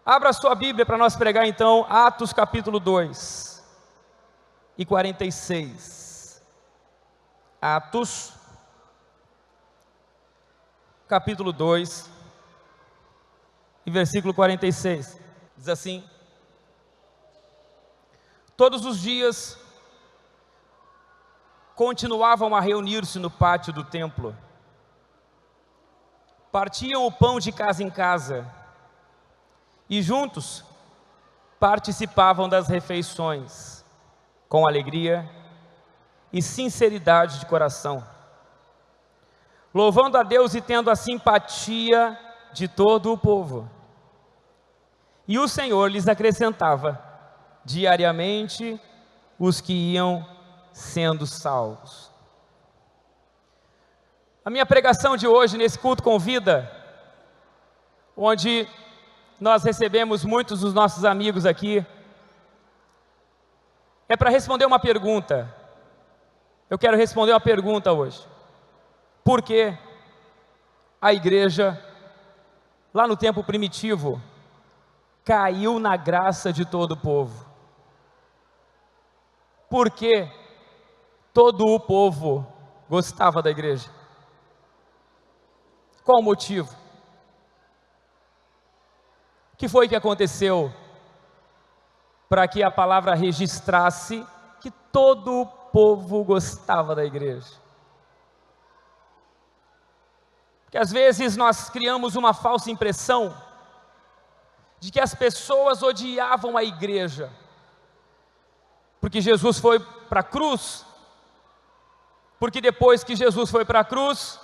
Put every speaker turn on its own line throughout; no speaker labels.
Abra sua Bíblia para nós pregar então Atos capítulo 2 e 46. Atos capítulo 2 e versículo 46. Diz assim: todos os dias continuavam a reunir-se no pátio do templo. Partiam o pão de casa em casa e juntos participavam das refeições, com alegria e sinceridade de coração, louvando a Deus e tendo a simpatia de todo o povo. E o Senhor lhes acrescentava diariamente os que iam sendo salvos. A minha pregação de hoje nesse culto com vida, onde nós recebemos muitos dos nossos amigos aqui, é para responder uma pergunta. Eu quero responder uma pergunta hoje. Por que a igreja, lá no tempo primitivo, caiu na graça de todo o povo? Por que todo o povo gostava da igreja? Qual o motivo? O que foi que aconteceu para que a palavra registrasse que todo o povo gostava da igreja? Porque às vezes nós criamos uma falsa impressão de que as pessoas odiavam a igreja, porque Jesus foi para a cruz, porque depois que Jesus foi para a cruz,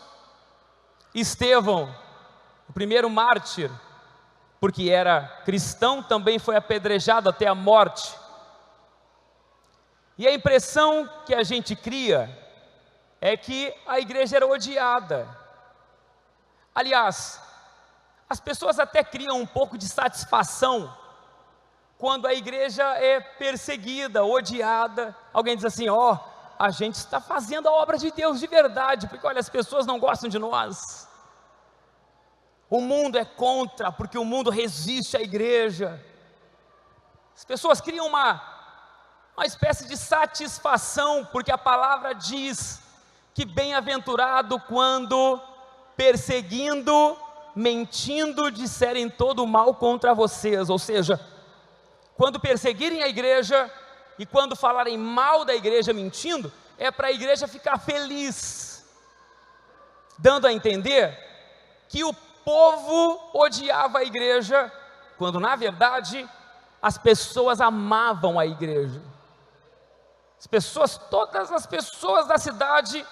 Estevão, o primeiro mártir, porque era cristão, também foi apedrejado até a morte. E a impressão que a gente cria é que a igreja era odiada. Aliás, as pessoas até criam um pouco de satisfação quando a igreja é perseguida, odiada. Alguém diz assim: ó, a gente está fazendo a obra de Deus de verdade, porque olha, as pessoas não gostam de nós. O mundo é contra, porque o mundo resiste à igreja. As pessoas criam uma espécie de satisfação, porque a palavra diz que bem-aventurado quando perseguindo, mentindo, disserem todo o mal contra vocês. Ou seja, quando perseguirem a igreja e quando falarem mal da igreja mentindo, é para a igreja ficar feliz, dando a entender que o povo odiava a igreja, quando na verdade as pessoas amavam a igreja. As pessoas, todas as pessoas da cidade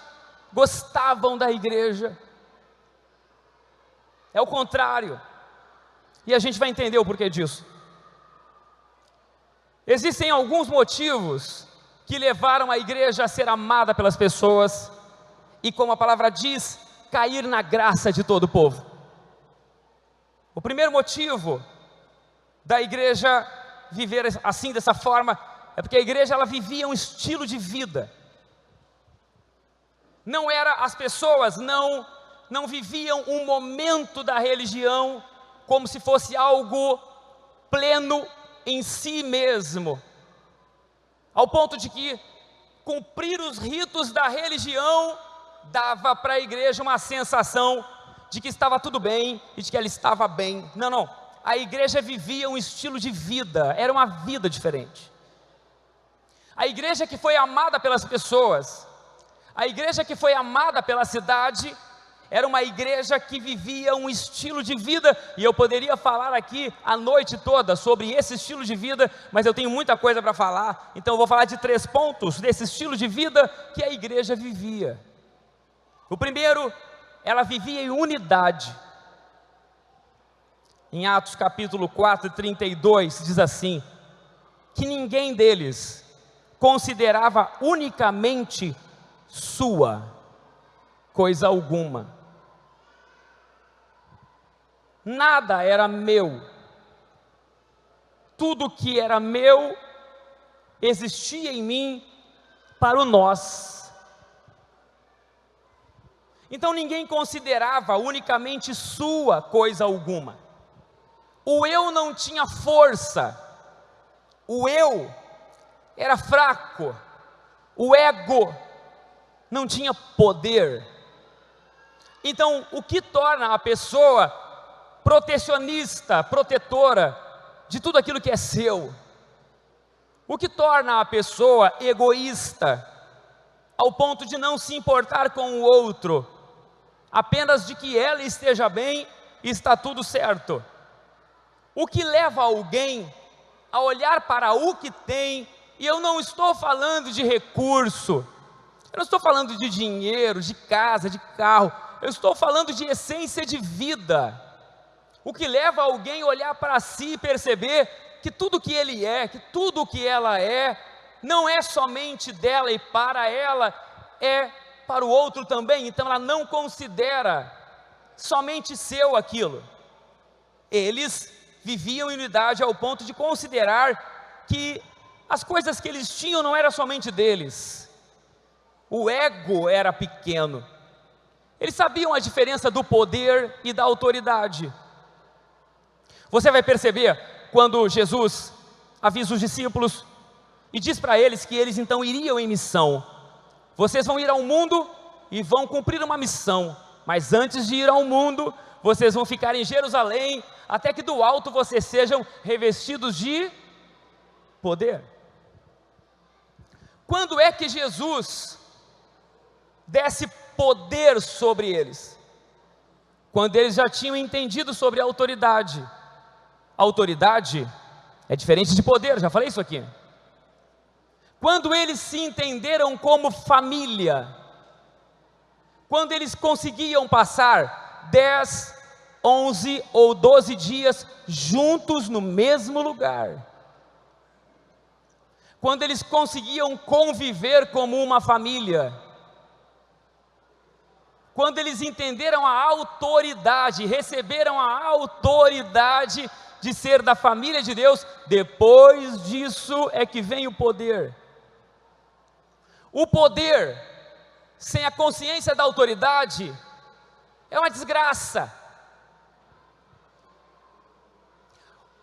gostavam da igreja. É o contrário, e a gente vai entender o porquê disso. Existem alguns motivos que levaram a igreja a ser amada pelas pessoas e, como a palavra diz, cair na graça de todo o povo. O primeiro motivo da igreja viver assim, dessa forma, é porque a igreja ela vivia um estilo de vida. Não era, as pessoas não viviam um momento da religião como se fosse algo pleno em si mesmo, ao ponto de que cumprir os ritos da religião dava para a igreja uma sensação de que estava tudo bem e de que ela estava bem. Não, a igreja vivia um estilo de vida, era uma vida diferente. A igreja que foi amada pelas pessoas, a igreja que foi amada pela cidade, era uma igreja que vivia um estilo de vida, e eu poderia falar aqui a noite toda sobre esse estilo de vida, mas eu tenho muita coisa para falar, então eu vou falar de 3 pontos desse estilo de vida que a igreja vivia. O primeiro, ela vivia em unidade. Em Atos capítulo 4, 32, diz assim: que ninguém deles considerava unicamente sua coisa alguma. Nada era meu. Tudo que era meu existia em mim para o nós. Então ninguém considerava unicamente sua coisa alguma. O eu não tinha força, o eu era fraco, o ego não tinha poder. Então, o que torna a pessoa protecionista, protetora de tudo aquilo que é seu? O que torna a pessoa egoísta, ao ponto de não se importar com o outro, apenas de que ela esteja bem e está tudo certo? O que leva alguém a olhar para o que tem, e eu não estou falando de recurso, eu não estou falando de dinheiro, de casa, de carro, eu estou falando de essência de vida. O que leva alguém a olhar para si e perceber que tudo que ele é, que tudo o que ela é, não é somente dela e para ela, é para o outro também. Então ela não considera somente seu aquilo. Eles viviam em unidade ao ponto de considerar que as coisas que eles tinham não eram somente deles. O ego era pequeno. Eles sabiam a diferença do poder e da autoridade. Você vai perceber quando Jesus avisa os discípulos e diz para eles que eles então iriam em missão. Vocês vão ir ao mundo e vão cumprir uma missão, mas antes de ir ao mundo, vocês vão ficar em Jerusalém, até que do alto vocês sejam revestidos de poder. Quando é que Jesus desse poder sobre eles? Quando eles já tinham entendido sobre a autoridade. Autoridade é diferente de poder, já falei isso aqui. Quando eles se entenderam como família, quando eles conseguiam passar 10, 11 ou 12 dias juntos no mesmo lugar, quando eles conseguiam conviver como uma família, quando eles entenderam a autoridade, receberam a autoridade de ser da família de Deus, depois disso é que vem o poder. O poder, sem a consciência da autoridade, é uma desgraça.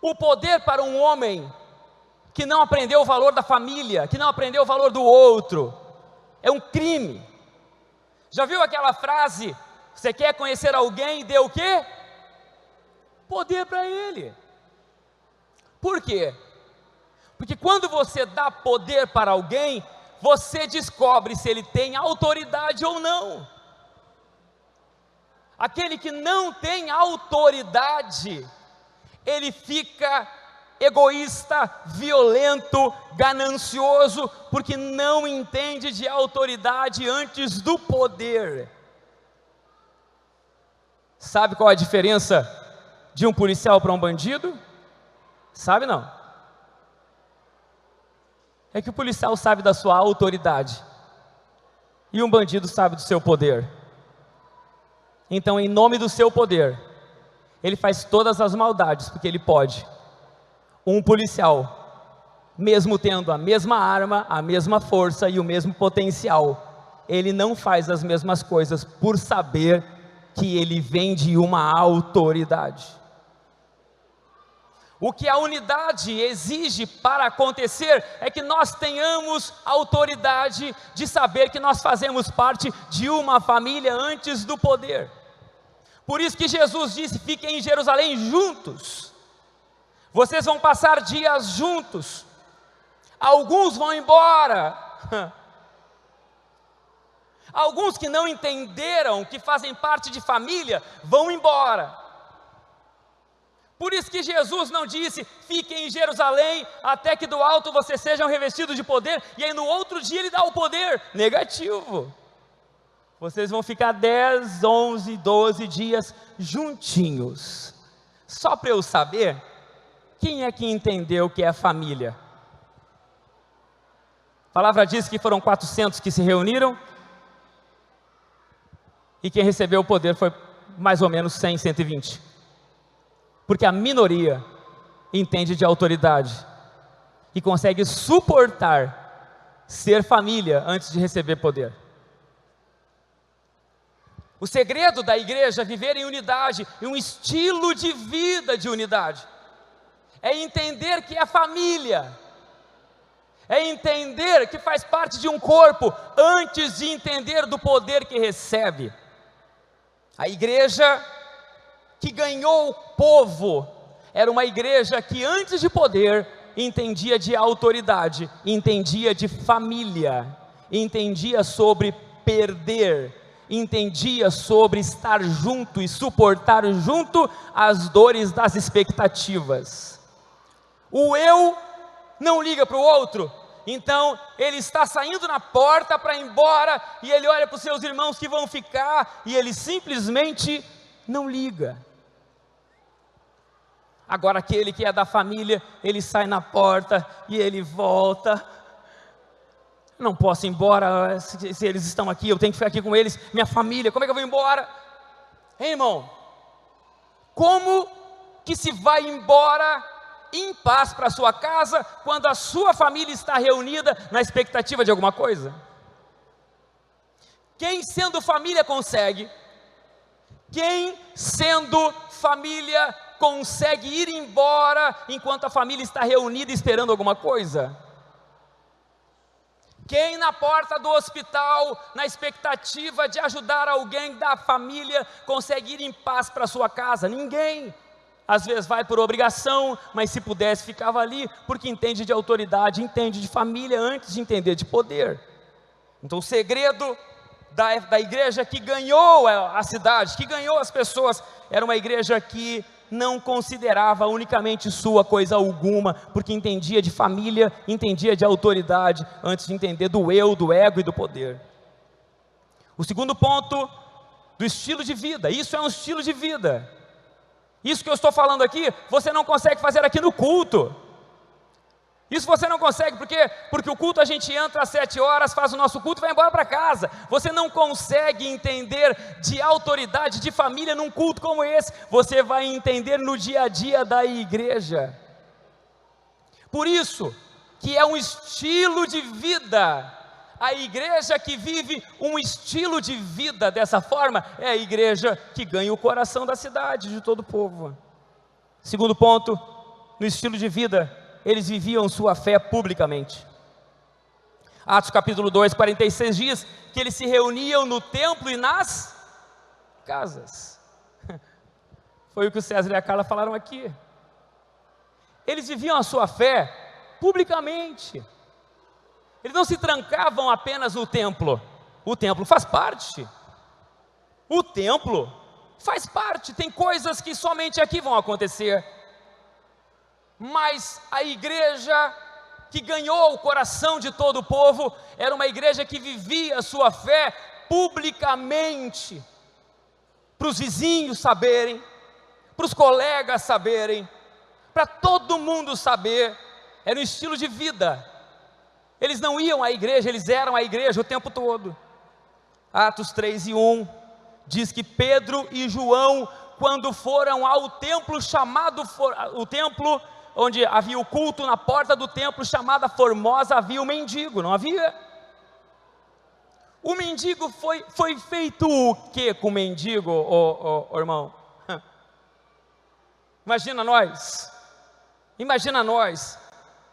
O poder para um homem que não aprendeu o valor da família, que não aprendeu o valor do outro, é um crime. Já viu aquela frase, você quer conhecer alguém, dê o quê? Poder para ele. Por quê? Porque quando você dá poder para alguém, você descobre se ele tem autoridade ou não. Aquele que não tem autoridade, ele fica egoísta, violento, ganancioso, porque não entende de autoridade antes do poder. Sabe qual a diferença de um policial para um bandido? Sabe não? É que o policial sabe da sua autoridade e um bandido sabe do seu poder. Então, em nome do seu poder, ele faz todas as maldades, porque ele pode. Um policial, mesmo tendo a mesma arma, a mesma força e o mesmo potencial, ele não faz as mesmas coisas por saber que ele vem de uma autoridade. O que a unidade exige para acontecer é que nós tenhamos autoridade de saber que nós fazemos parte de uma família antes do poder. Por isso que Jesus disse, fiquem em Jerusalém juntos. Vocês vão passar dias juntos. Alguns vão embora. Alguns que não entenderam que fazem parte de família, vão embora. Por isso que Jesus não disse, fiquem em Jerusalém, até que do alto vocês sejam revestidos de poder, e aí no outro dia ele dá o poder. Negativo. Vocês vão ficar 10, 11, 12 dias juntinhos. Só para eu saber, quem é que entendeu que é família? A palavra diz que foram 400 que se reuniram, e quem recebeu o poder foi mais ou menos 100, 120. Porque a minoria entende de autoridade e consegue suportar ser família antes de receber poder. O segredo da igreja é viver em unidade, e um estilo de vida de unidade. é entender que é família, é entender que faz parte de um corpo, antes de entender do poder que recebe. A igreja que ganhou o povo era uma igreja que, antes de poder, entendia de autoridade, entendia de família, entendia sobre perder, entendia sobre estar junto e suportar junto as dores das expectativas. O eu não liga para o outro, então ele está saindo na porta para ir embora, e ele olha para os seus irmãos que vão ficar, e ele simplesmente não liga. Agora aquele que é da família, ele sai na porta e ele volta. Não posso ir embora, se eles estão aqui, eu tenho que ficar aqui com eles, minha família, como é que eu vou embora? Hein, irmão? Como que se vai embora em paz para a sua casa, quando a sua família está reunida na expectativa de alguma coisa? Quem sendo família consegue? Quem sendo família consegue ir embora enquanto a família está reunida esperando alguma coisa? Quem na porta do hospital, na expectativa de ajudar alguém da família, consegue ir em paz para sua casa? Ninguém. Às vezes vai por obrigação, mas se pudesse ficava ali, porque entende de autoridade, entende de família antes de entender de poder. Então o segredo da igreja que ganhou a cidade, que ganhou as pessoas, era uma igreja que não considerava unicamente sua coisa alguma, porque entendia de família, entendia de autoridade, antes de entender do eu, do ego e do poder. O segundo ponto, do estilo de vida. Isso é um estilo de vida. Isso que eu estou falando aqui, você não consegue fazer aqui no culto. Isso você não consegue, porque o culto a gente entra às 7 horas, faz o nosso culto e vai embora para casa. Você não consegue entender de autoridade, de família num culto como esse. Você vai entender no dia a dia da igreja. Por isso que é um estilo de vida. A igreja que vive um estilo de vida dessa forma é a igreja que ganha o coração da cidade, de todo o povo. Segundo ponto, no estilo de vida, eles viviam sua fé publicamente. Atos capítulo 2, 46 diz que eles se reuniam no templo e nas casas. Foi o que o César e a Carla falaram aqui. Eles viviam a sua fé publicamente. Eles não se trancavam apenas no templo. O templo faz parte. O templo faz parte. Tem coisas que somente aqui vão acontecer. Mas a igreja que ganhou o coração de todo o povo era uma igreja que vivia a sua fé publicamente, para os vizinhos saberem, para os colegas saberem, para todo mundo saber. Era um estilo de vida. Eles não iam à igreja, eles eram a igreja o tempo todo. Atos 3:1 diz que Pedro e João, quando foram ao templo o templo onde havia o culto, na porta do templo chamada Formosa, havia um mendigo, não havia? O mendigo foi feito o que com o mendigo, irmão? Imagina nós,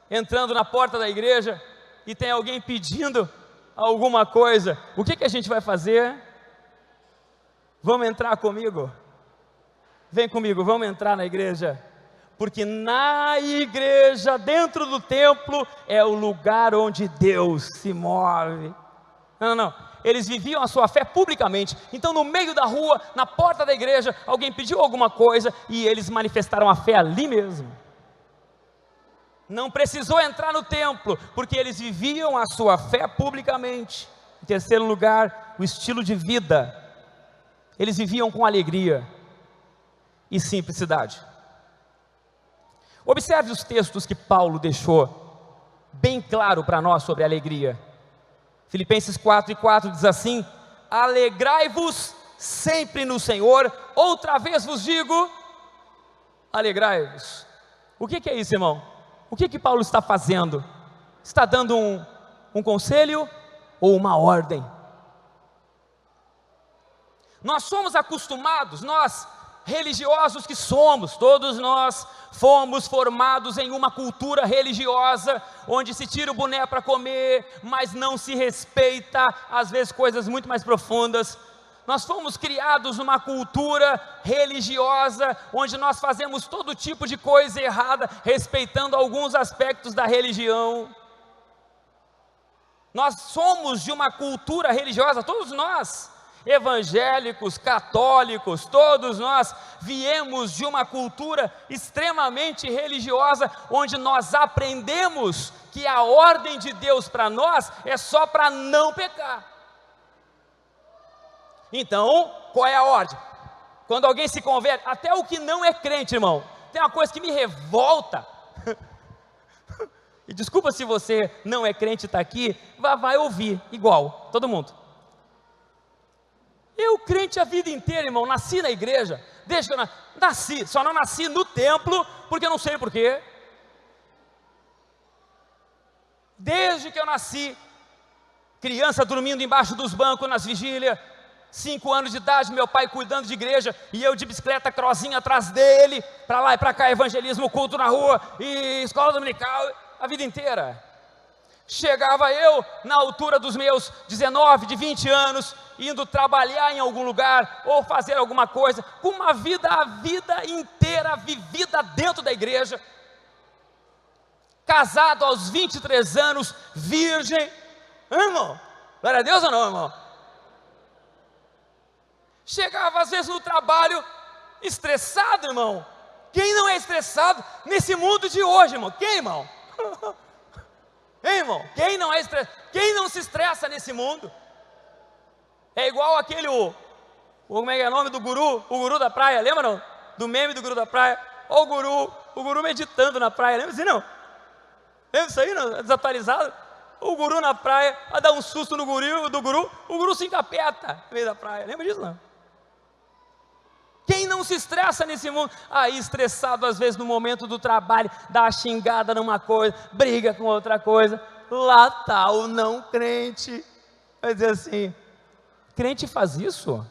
entrando na porta da igreja, e tem alguém pedindo alguma coisa. O que a gente vai fazer? Vamos entrar comigo? Vem comigo, vamos entrar na igreja. Porque na igreja, dentro do templo, é o lugar onde Deus se move. Não. Eles viviam a sua fé publicamente. Então no meio da rua, na porta da igreja, alguém pediu alguma coisa e eles manifestaram a fé ali mesmo. Não precisou entrar no templo, porque eles viviam a sua fé publicamente. Em terceiro lugar, o estilo de vida. Eles viviam com alegria e simplicidade. Observe os textos que Paulo deixou bem claro para nós sobre a alegria. Filipenses 4:4 diz assim: alegrai-vos sempre no Senhor. Outra vez vos digo, alegrai-vos. O que é isso, irmão? O que Paulo está fazendo? Está dando um conselho ou uma ordem? Nós somos acostumados, nós religiosos que somos, todos nós fomos formados em uma cultura religiosa, onde se tira o boné para comer, mas não se respeita, às vezes, coisas muito mais profundas. Nós fomos criados numa cultura religiosa, onde nós fazemos todo tipo de coisa errada, respeitando alguns aspectos da religião. Nós somos de uma cultura religiosa, todos nós, evangélicos, católicos, todos nós viemos de uma cultura extremamente religiosa, onde nós aprendemos que a ordem de Deus para nós é só para não pecar. Então, qual é a ordem? Quando alguém se converte, até o que não é crente, irmão, tem uma coisa que me revolta, e desculpa se você não é crente e está aqui, vai ouvir, igual, todo mundo. Eu crente a vida inteira, irmão, nasci na igreja, desde que eu nasci, só não nasci no templo, porque eu não sei porquê. Desde que eu nasci, criança dormindo embaixo dos bancos nas vigílias, 5 anos de idade, meu pai cuidando de igreja, e eu de bicicleta crozinha atrás dele, para lá e para cá, evangelismo, culto na rua, e escola dominical, a vida inteira. Chegava eu, na altura dos meus 19, de 20 anos, indo trabalhar em algum lugar, ou fazer alguma coisa, com uma vida, a vida inteira vivida dentro da igreja, casado aos 23 anos, virgem, irmão, glória a Deus ou não, irmão? Chegava às vezes no trabalho, estressado, irmão. Quem não é estressado nesse mundo de hoje, irmão? Quem, irmão? Hein, irmão? Quem não é estressado? Quem não se estressa nesse mundo? É igual aquele, como é que é o nome do guru? O guru da praia, lembra não? Do meme do guru da praia. Olha o guru meditando na praia, lembra assim não? Lembra isso aí, não? Desatualizado? O guru na praia, a dar um susto no guru, o guru se encapeta no meio da praia, lembra disso não? Quem não se estressa nesse mundo? Aí estressado às vezes no momento do trabalho, dá uma xingada numa coisa, briga com outra coisa, lá está o não crente, vai dizer assim, crente faz isso?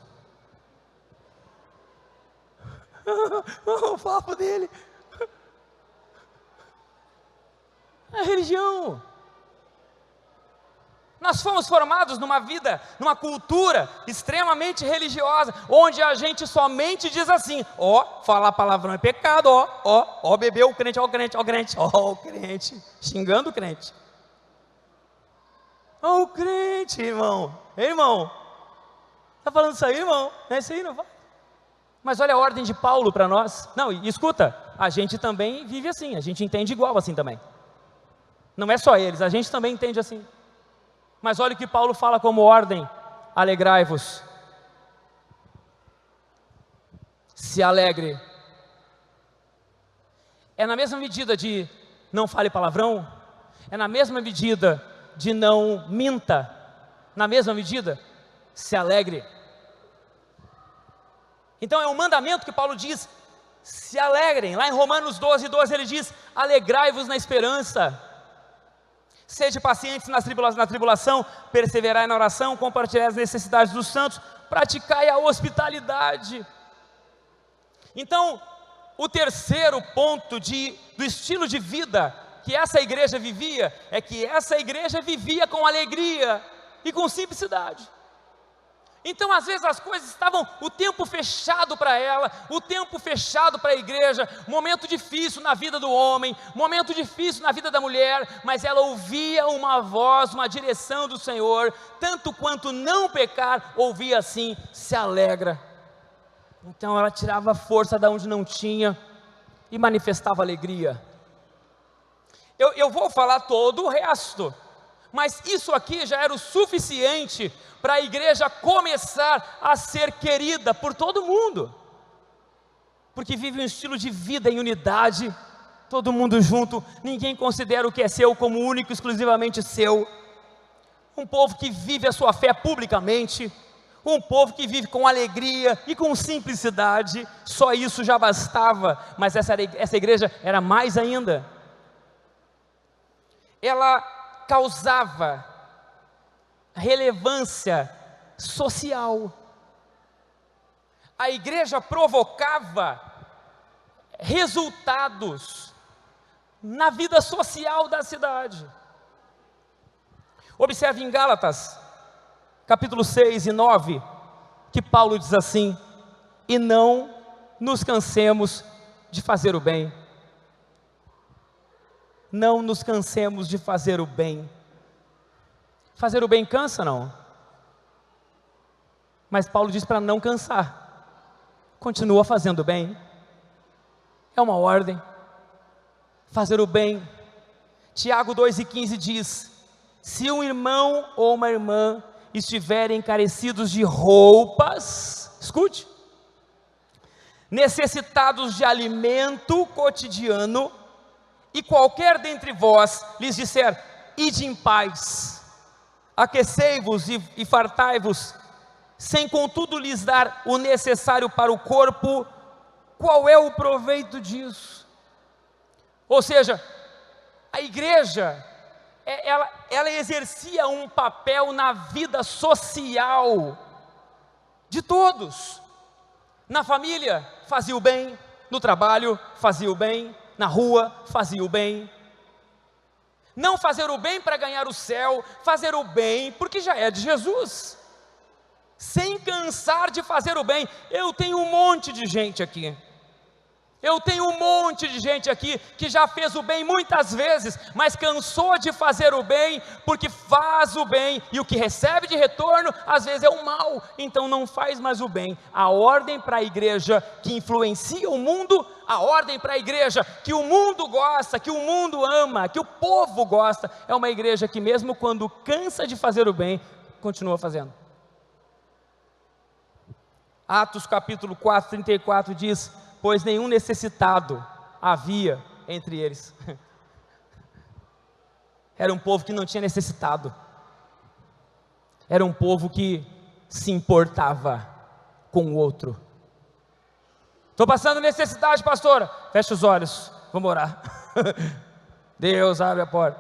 O papo dele, é religião. Nós fomos formados numa vida, numa cultura extremamente religiosa, onde a gente somente diz assim, falar palavrão é pecado, bebeu o crente, o crente, xingando o crente. O crente, irmão, irmão, está falando isso aí, irmão? É isso aí, não vai? Mas olha a ordem de Paulo para nós. Não, e escuta, a gente também vive assim, a gente entende igual assim também. Não é só eles, a gente também entende assim. Mas olha o que Paulo fala como ordem: alegrai-vos, se alegre. É na mesma medida de não fale palavrão, é na mesma medida de não minta, na mesma medida, se alegre. Então é um mandamento que Paulo diz, se alegrem. Lá em Romanos 12:12 ele diz, alegrai-vos na esperança. Sede pacientes na tribulação, perseverai na oração, compartilhai as necessidades dos santos, praticai a hospitalidade. Então, o terceiro ponto do estilo de vida que essa igreja vivia, é que essa igreja vivia com alegria e com simplicidade. Então às vezes as coisas estavam o tempo fechado para ela, o tempo fechado para a igreja, momento difícil na vida do homem, momento difícil na vida da mulher, mas ela ouvia uma voz, uma direção do Senhor, tanto quanto não pecar, ouvia assim, se alegra. Então ela tirava força da onde não tinha e manifestava alegria. Eu vou falar todo o resto, mas isso aqui já era o suficiente para a igreja começar a ser querida por todo mundo, porque vive um estilo de vida em unidade, todo mundo junto, ninguém considera o que é seu como único, exclusivamente seu, um povo que vive a sua fé publicamente, um povo que vive com alegria e com simplicidade, só isso já bastava, mas essa igreja era mais ainda. Ela causava relevância social. a igreja provocava resultados na vida social da cidade. Observe em Gálatas, capítulo 6 e 9, que Paulo diz assim: e não nos cansemos de fazer o bem. Não nos cansemos de fazer o bem. Fazer o bem cansa, não? Mas Paulo diz para não cansar. Continua fazendo o bem. É uma ordem. Fazer o bem. Tiago 2,15 diz: se um irmão ou uma irmã estiverem carecidos de roupas, escute, necessitados de alimento cotidiano, e qualquer dentre vós lhes disser: ide em paz, aquecei-vos e fartai-vos, sem contudo lhes dar o necessário para o corpo, qual é o proveito disso? Ou seja, a igreja, ela exercia um papel na vida social de todos. Na família, fazia o bem; no trabalho, fazia o bem; na rua, fazia o bem. Não fazer o bem para ganhar o céu, fazer o bem porque já é de Jesus, sem cansar de fazer o bem. Eu tenho um monte de gente aqui. Eu tenho um monte de gente aqui que já fez o bem muitas vezes, mas cansou de fazer o bem, porque faz o bem, e o que recebe de retorno, às vezes é o mal, então não faz mais o bem. A ordem para a igreja que influencia o mundo, a ordem para a igreja que o mundo gosta, que o mundo ama, que o povo gosta, é uma igreja que mesmo quando cansa de fazer o bem, continua fazendo. Atos capítulo 4, 34 diz: pois nenhum necessitado havia entre eles. Era um povo que não tinha necessitado. Era um povo que se importava com o outro. Estou passando necessidade, pastora. Fecha os olhos, vamos orar. Deus, abre a porta.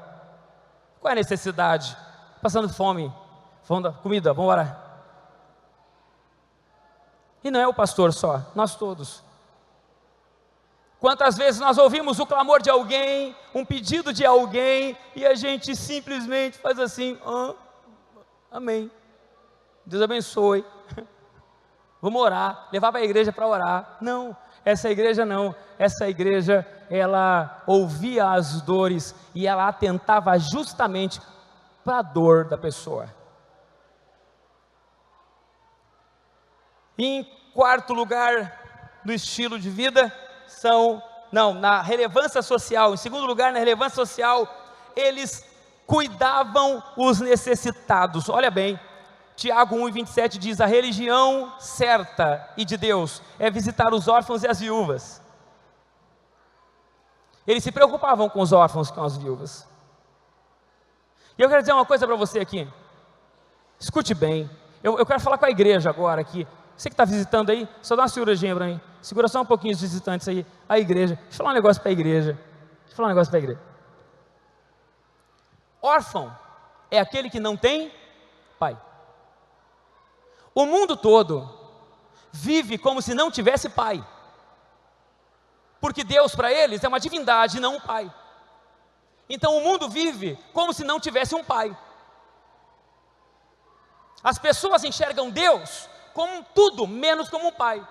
Qual é a necessidade? Passando fome, comida, vamos orar. E não é o pastor só, nós todos. Quantas vezes nós ouvimos o clamor de alguém, um pedido de alguém, e a gente simplesmente faz assim: amém, Deus abençoe, vamos orar, levar para a igreja para orar. Não, essa igreja não, essa igreja, ela ouvia as dores, e ela atentava justamente para a dor da pessoa. E em quarto lugar, do estilo de vida, na relevância social. Em segundo lugar, na relevância social, eles cuidavam os necessitados. Olha bem, Tiago 1,27 diz: a religião certa e de Deus é visitar os órfãos e as viúvas. Eles se preocupavam com os órfãos e com as viúvas. E eu quero dizer uma coisa para você aqui, escute bem, eu quero falar com a igreja agora aqui. Você que está visitando aí, só dá uma seguradinha para mim. Segura só um pouquinho os visitantes aí. A igreja. Deixa eu falar um negócio para a igreja. Órfão é aquele que não tem pai. O mundo todo vive como se não tivesse pai. Porque Deus para eles é uma divindade e não um pai. Então o mundo vive como se não tivesse um pai. As pessoas enxergam Deus como tudo menos como um pai.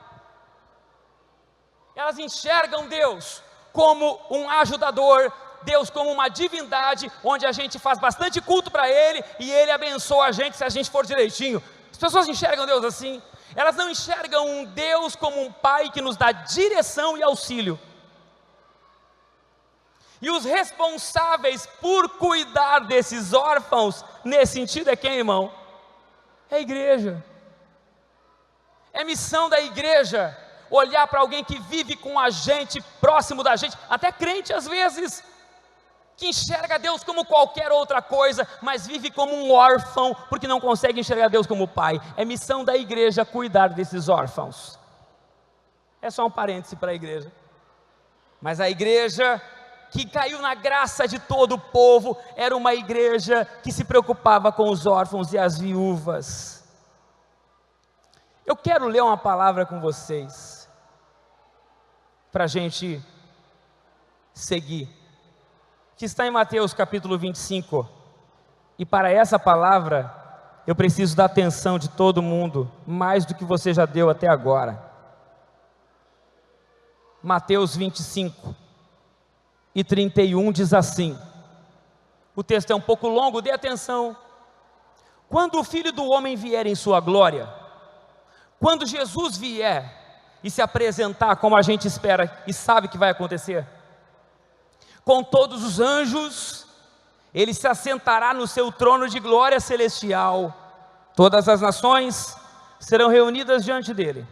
Elas enxergam Deus como um ajudador, Deus como uma divindade, onde a gente faz bastante culto para Ele, e Ele abençoa a gente se a gente for direitinho. As pessoas enxergam Deus assim. Elas não enxergam um Deus como um pai que nos dá direção e auxílio. E os responsáveis por cuidar desses órfãos, nesse sentido, é quem, irmão? É a igreja. É missão da igreja olhar para alguém que vive com a gente, próximo da gente, até crente às vezes, que enxerga Deus como qualquer outra coisa, mas vive como um órfão, porque não consegue enxergar Deus como pai. É missão da igreja cuidar desses órfãos. É só um parêntese para a igreja. Mas a igreja que caiu na graça de todo o povo, era uma igreja que se preocupava com os órfãos e as viúvas. Eu quero ler uma palavra com vocês, para a gente seguir, que está em Mateus capítulo 25, e para essa palavra, eu preciso da atenção de todo mundo, mais do que você já deu até agora. Mateus 25 e 31 diz assim, o texto é um pouco longo, dê atenção. Quando o Filho do Homem vier em sua glória, quando Jesus vier e se apresentar como a gente espera e sabe que vai acontecer, com todos os anjos, ele se assentará no seu trono de glória celestial, todas as nações serão reunidas diante dele,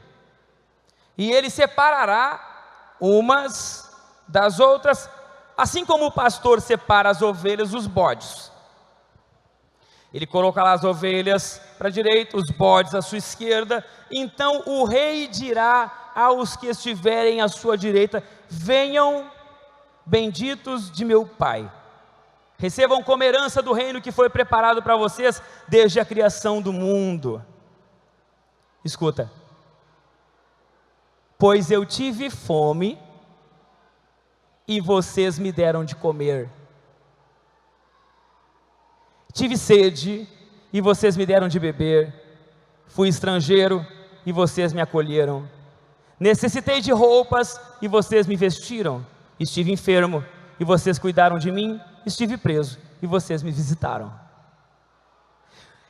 e ele separará umas das outras, assim como o pastor separa as ovelhas dos bodes. Ele colocará as ovelhas para a direita, os bodes à sua esquerda. Então o rei dirá aos que estiverem à sua direita: venham, benditos de meu Pai, recebam como herança do reino que foi preparado para vocês desde a criação do mundo. Escuta. Pois eu tive fome e vocês me deram de comer. Tive sede e vocês me deram de beber. Fui estrangeiro e vocês me acolheram. Necessitei de roupas e vocês me vestiram. Estive enfermo e vocês cuidaram de mim. Estive preso e vocês me visitaram.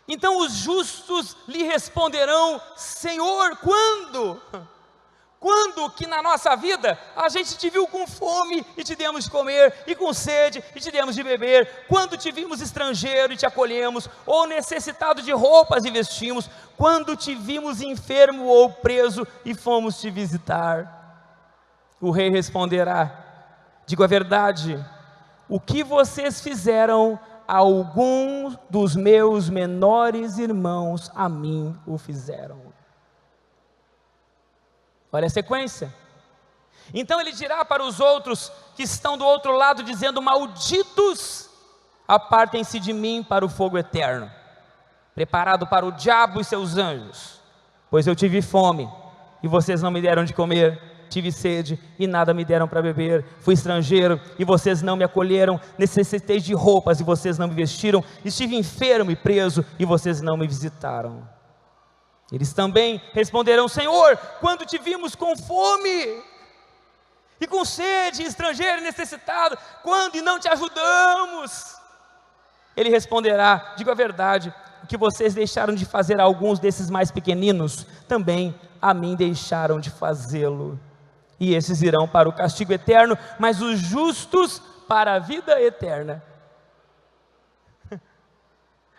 Então os justos lhe responderão: Senhor, quando? Quando que na nossa vida a gente te viu com fome e te demos de comer, e com sede e te demos de beber? Quando te vimos estrangeiro e te acolhemos, ou necessitado de roupas e vestimos? Quando te vimos enfermo ou preso e fomos te visitar? O rei responderá: digo a verdade, o que vocês fizeram a algum dos meus menores irmãos, a mim o fizeram. Olha a sequência. Então ele dirá para os outros que estão do outro lado, dizendo: malditos, apartem-se de mim para o fogo eterno, preparado para o diabo e seus anjos. Pois eu tive fome e vocês não me deram de comer, tive sede e nada me deram para beber, fui estrangeiro e vocês não me acolheram, necessitei de roupas e vocês não me vestiram, estive enfermo e preso e vocês não me visitaram. Eles também responderão: Senhor, quando te vimos com fome e com sede, estrangeiro e necessitado, quando e não te ajudamos? Ele responderá: digo a verdade, o que vocês deixaram de fazer a alguns desses mais pequeninos, também a mim deixaram de fazê-lo. E esses irão para o castigo eterno, mas os justos para a vida eterna.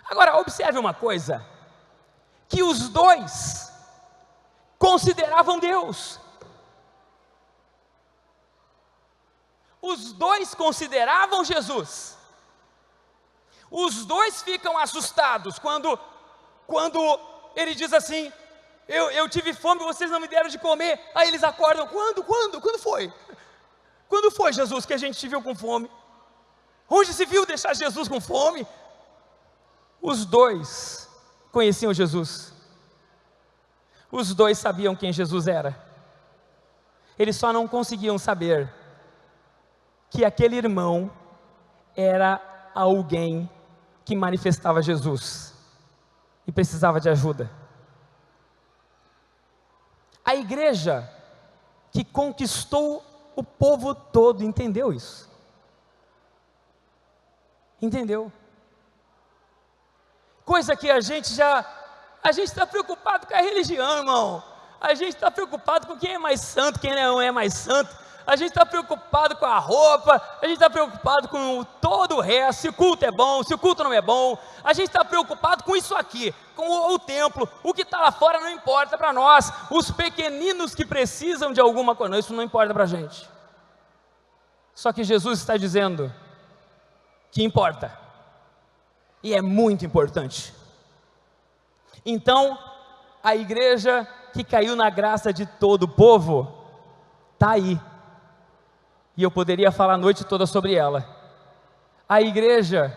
Agora observe uma coisa, que os dois consideravam Deus. Os dois consideravam Jesus. Os dois ficam assustados quando ele diz assim: eu tive fome e vocês não me deram de comer. Aí eles acordam: quando foi? Quando foi, Jesus, que a gente te viu com fome? Onde se viu deixar Jesus com fome? Os dois conheciam Jesus. Os dois sabiam quem Jesus era. Eles só não conseguiam saber que aquele irmão era alguém que manifestava Jesus e precisava de ajuda. A igreja que conquistou o povo todo entendeu isso. Entendeu? Coisa que a gente está preocupado com a religião, irmão. A gente está preocupado com quem é mais santo, quem não é mais santo. A gente está preocupado com a roupa, a gente está preocupado com todo o resto, se o culto é bom, se o culto não é bom. A gente está preocupado com isso aqui, com o templo. O que está lá fora não importa para nós. Os pequeninos que precisam de alguma coisa, isso não importa para a gente. Só que Jesus está dizendo que importa, e é muito importante. Então, a igreja que caiu na graça de todo o povo, está aí. E eu poderia falar a noite toda sobre ela. A igreja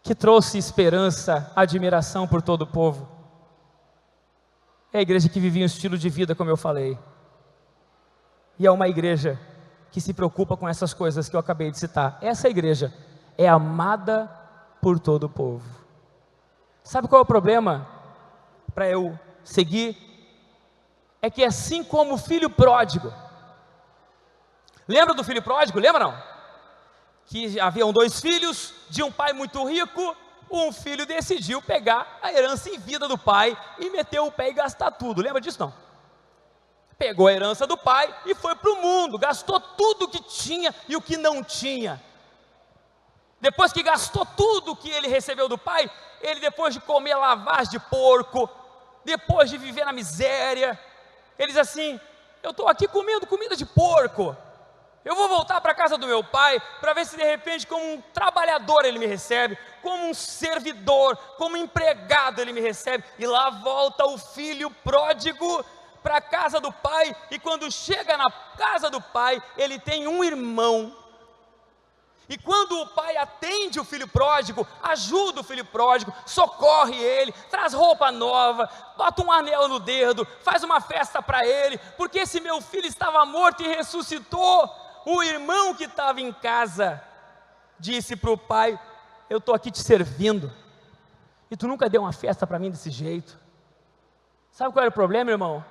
que trouxe esperança, admiração por todo o povo, É a igreja que vivia um estilo de vida, como eu falei. E é uma igreja que se preocupa com essas coisas que eu acabei de citar. Essa igreja é amada por todo o povo. Sabe qual é o problema para eu seguir? É que assim como o filho pródigo, lembra do filho pródigo? Lembra não? Que haviam 2 filhos, de um pai muito rico. Um filho decidiu pegar a herança em vida do pai e meter o pé e gastar tudo. Lembra disso não? Pegou a herança do pai e foi para o mundo, gastou tudo o que tinha e o que não tinha. Depois que gastou tudo que ele recebeu do pai, ele, depois de comer lavagem de porco, depois de viver na miséria, ele diz assim: eu estou aqui comendo comida de porco, eu vou voltar para a casa do meu pai, para ver se de repente como um trabalhador ele me recebe, como um servidor, como empregado ele me recebe. E lá volta o filho pródigo para a casa do pai, e quando chega na casa do pai, ele tem um irmão. E quando o pai atende o filho pródigo, ajuda o filho pródigo, socorre ele, traz roupa nova, bota um anel no dedo, faz uma festa para ele, porque esse meu filho estava morto e ressuscitou. O irmão que estava em casa disse para o pai: eu estou aqui te servindo, e tu nunca deu uma festa para mim desse jeito. Sabe qual era o problema, irmão?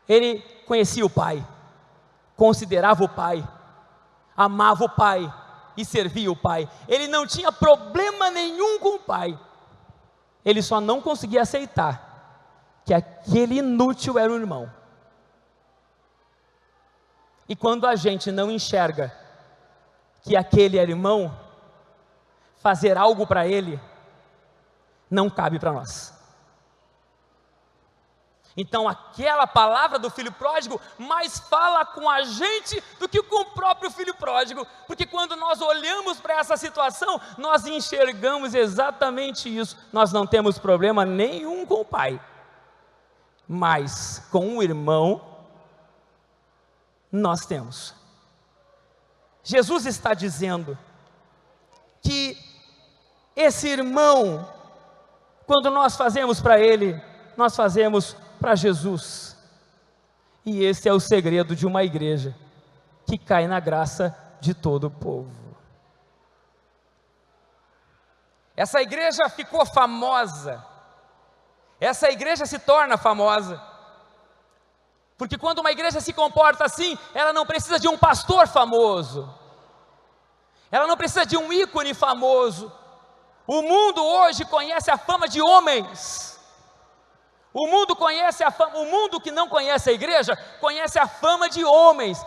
Ele conhecia o pai, considerava o pai, amava o pai e servia o pai. Ele não tinha problema nenhum com o pai. Ele só não conseguia aceitar que aquele inútil era o irmão. E quando a gente não enxerga que aquele é irmão, fazer algo para ele não cabe para nós. Então aquela palavra do filho pródigo mais fala com a gente do que com o próprio filho pródigo, porque quando nós olhamos para essa situação, nós enxergamos exatamente isso. Nós não temos problema nenhum com o pai, mas com o irmão nós temos. Jesus está dizendo que esse irmão, quando nós fazemos para ele, nós fazemos para Jesus. E esse é o segredo de uma igreja que cai na graça de todo o povo. Essa igreja ficou famosa, essa igreja se torna famosa, porque quando uma igreja se comporta assim, ela não precisa de um pastor famoso, ela não precisa de um ícone famoso. O mundo hoje conhece a fama de homens. O mundo conhece a fama, o mundo que não conhece a igreja, conhece a fama de homens,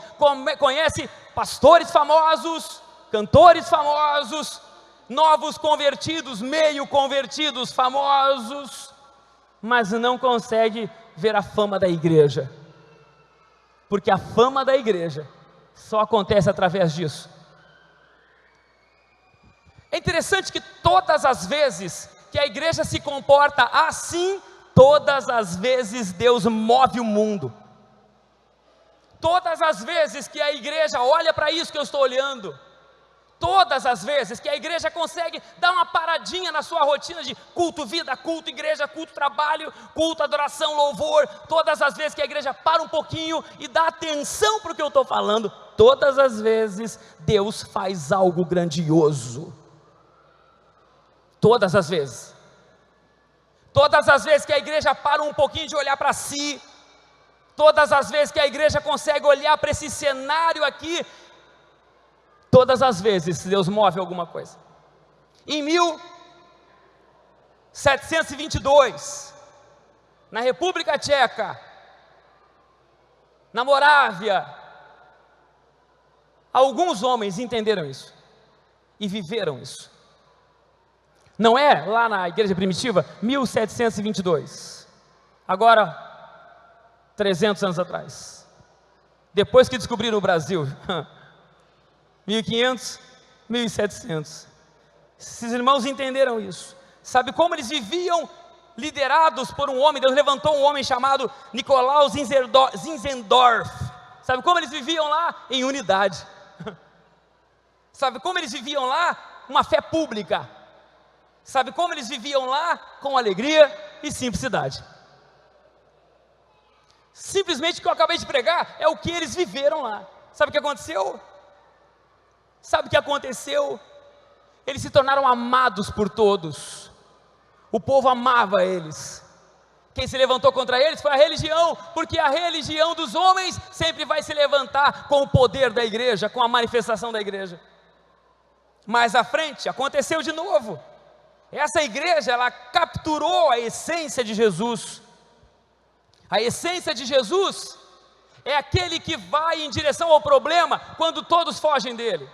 conhece pastores famosos, cantores famosos, novos convertidos, meio convertidos famosos, mas não consegue ver a fama da igreja, porque a fama da igreja só acontece através disso. É interessante que todas as vezes que a igreja se comporta assim, todas as vezes Deus move o mundo. Todas as vezes que a igreja olha para isso que eu estou olhando, todas as vezes que a igreja consegue dar uma paradinha na sua rotina de culto, vida, culto, igreja, culto, trabalho, culto, adoração, louvor, todas as vezes que a igreja para um pouquinho e dá atenção para o que eu estou falando, todas as vezes Deus faz algo grandioso. Todas as vezes. Todas as vezes que a igreja para um pouquinho de olhar para si, todas as vezes que a igreja consegue olhar para esse cenário aqui, todas as vezes Deus move alguma coisa. Em 1722, na República Tcheca, na Morávia, alguns homens entenderam isso e viveram isso. Não é lá na igreja primitiva, 1722, agora 300 anos atrás, depois que descobriram o Brasil, 1500, 1700, esses irmãos entenderam isso. Sabe como eles viviam? Liderados por um homem. Deus levantou um homem chamado Nicolaus Zinzendorf. Sabe como eles viviam lá? Em unidade. Sabe como eles viviam lá? Uma fé pública. Sabe como eles viviam lá? Com alegria, e simplicidade. Simplesmente o que eu acabei de pregar é o que eles viveram lá. Sabe o que aconteceu? Sabe o que aconteceu? Eles se tornaram amados por todos. O povo amava eles. Quem se levantou contra eles foi a religião, porque a religião dos homens sempre vai se levantar com o poder da igreja, com a manifestação da igreja. Mais à frente, aconteceu de novo. Essa igreja, ela capturou a essência de Jesus. A essência de Jesus é aquele que vai em direção ao problema quando todos fogem dele.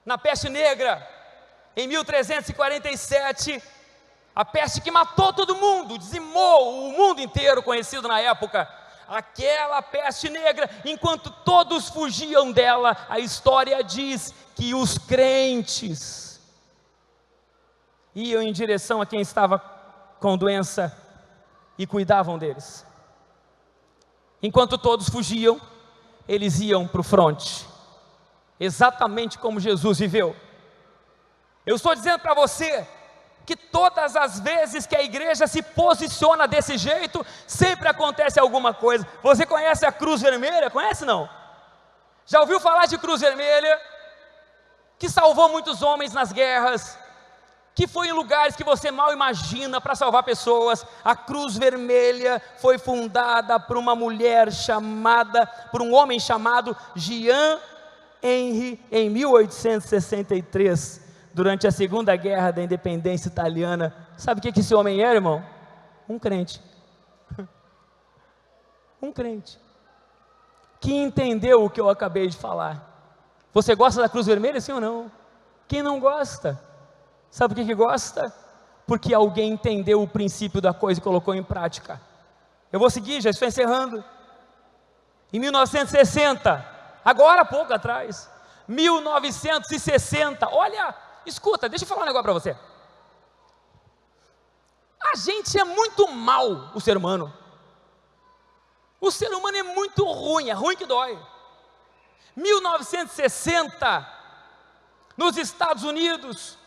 Na peste negra, em 1347, a peste que matou todo mundo, dizimou o mundo inteiro conhecido na época, aquela peste negra, enquanto todos fugiam dela, a história diz que os crentes iam em direção a quem estava com doença e cuidavam deles. Enquanto todos fugiam, eles iam para o fronte, exatamente como Jesus viveu. Eu estou dizendo para você que todas as vezes que a igreja se posiciona desse jeito, sempre acontece alguma coisa. Você conhece a Cruz Vermelha? Conhece não? Já ouviu falar de Cruz Vermelha? Que salvou muitos homens nas guerras, que foi em lugares que você mal imagina para salvar pessoas. A Cruz Vermelha foi fundada por uma mulher chamada, por um homem chamado Jean Henry, em 1863, durante a Segunda Guerra da Independência Italiana. Sabe o que esse homem era, irmão? Um crente. Um crente. Que entendeu o que eu acabei de falar. Você gosta da Cruz Vermelha, sim ou não? Quem não gosta? Sabe por que gosta? Porque alguém entendeu o princípio da coisa e colocou em prática. Eu vou seguir, já estou encerrando. Em 1960, agora há pouco atrás, 1960, olha, escuta, deixa eu falar um negócio para você. A gente é muito mal, o ser humano. O ser humano é muito ruim, é ruim que dói. 1960, nos Estados Unidos,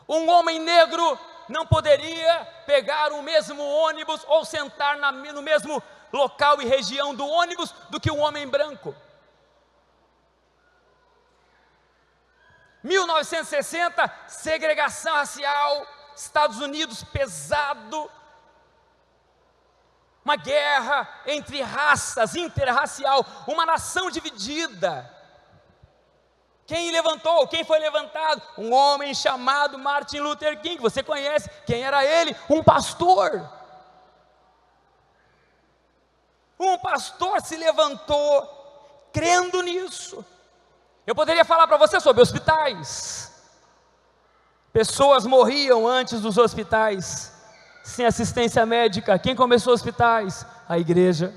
um homem negro não poderia pegar o mesmo ônibus ou sentar no mesmo local e região do ônibus do que um homem branco. 1960, segregação racial, Estados Unidos pesado, uma guerra entre raças, interracial, uma nação dividida. Quem levantou? Quem foi levantado? Um homem chamado Martin Luther King. Você conhece? Quem era ele? Um pastor. Um pastor se levantou crendo nisso. Eu poderia falar para você sobre hospitais. Pessoas morriam antes dos hospitais, sem assistência médica. Quem começou hospitais? A igreja.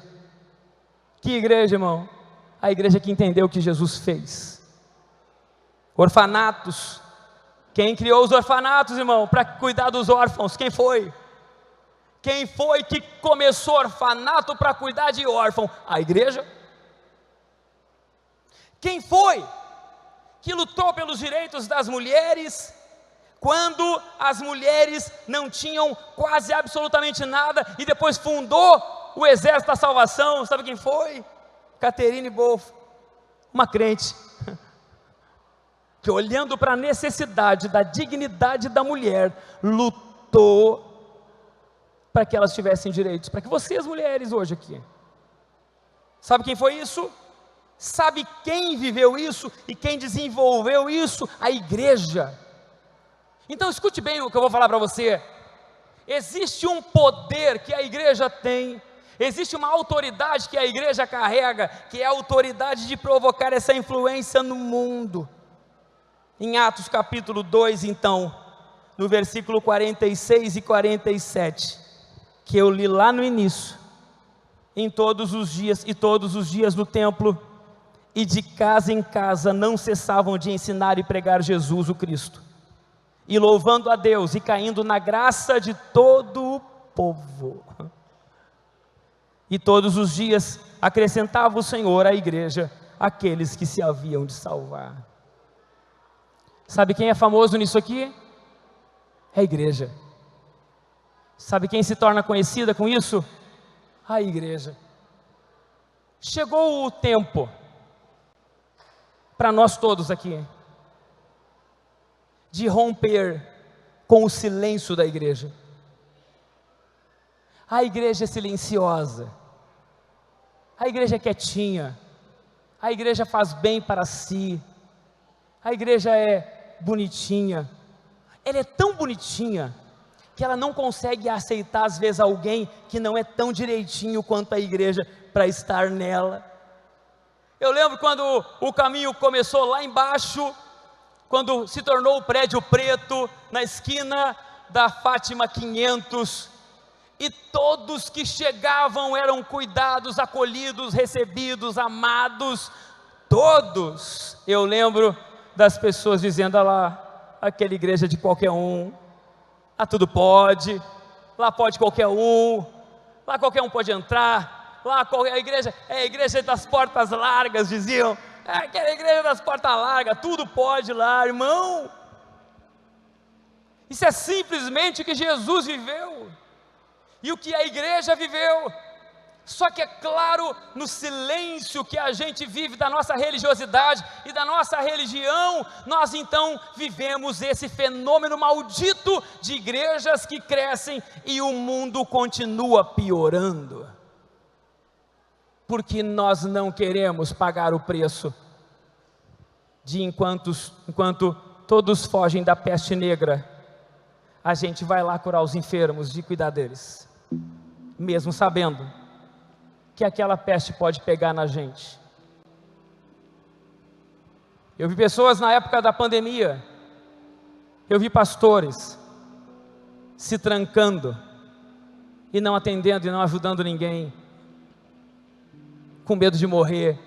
Que igreja, irmão? A igreja que entendeu o que Jesus fez. Orfanatos. Quem criou os orfanatos, irmão, para cuidar dos órfãos? Quem foi? Quem foi que começou orfanato para cuidar de órfão? A igreja. Quem foi que lutou pelos direitos das mulheres, quando as mulheres não tinham quase absolutamente nada, e depois fundou o Exército da Salvação? Sabe quem foi? Catherine Bolf, uma crente, que olhando para a necessidade da dignidade da mulher, lutou para que elas tivessem direitos, para que vocês mulheres hoje aqui. Sabe quem foi isso? Sabe quem viveu isso e quem desenvolveu isso? A igreja. Então escute bem o que eu vou falar para você. Existe um poder que a igreja tem, existe uma autoridade que a igreja carrega, que é a autoridade de provocar essa influência no mundo. Em Atos capítulo 2, então, no versículo 46 e 47, que eu li lá no início, e todos os dias no templo, e de casa em casa, não cessavam de ensinar e pregar Jesus o Cristo, e louvando a Deus, e caindo na graça de todo o povo. E todos os dias acrescentava o Senhor à igreja aqueles que se haviam de salvar. Sabe quem é famoso nisso aqui? É a igreja. Sabe quem se torna conhecida com isso? A igreja. Chegou o tempo, para nós todos aqui, de romper com o silêncio da igreja. A igreja é silenciosa, a igreja é quietinha, a igreja faz bem para si, a igreja é bonitinha. Ela é tão bonitinha que ela não consegue aceitar às vezes alguém que não é tão direitinho quanto a igreja para estar nela. Eu lembro quando o caminho começou lá embaixo, quando se tornou o prédio preto, na esquina da Fátima 500, e todos que chegavam eram cuidados, acolhidos, recebidos, amados, todos. Eu lembro das pessoas dizendo: olha lá, aquela igreja de qualquer um, lá tudo pode, lá pode qualquer um, lá qualquer um pode entrar, lá a igreja é a igreja das portas largas, diziam, é aquela igreja das portas largas, tudo pode lá, irmão. Isso é simplesmente o que Jesus viveu, e o que a igreja viveu. Só que é claro, no silêncio que a gente vive da nossa religiosidade e da nossa religião, nós então vivemos esse fenômeno maldito de igrejas que crescem e o mundo continua piorando, porque nós não queremos pagar o preço de enquanto todos fogem da peste negra, a gente vai lá curar os enfermos, de cuidar deles, mesmo sabendo que aquela peste pode pegar na gente. Eu vi pessoas na época da pandemia, eu vi pastores se trancando e não atendendo e não ajudando ninguém, com medo de morrer.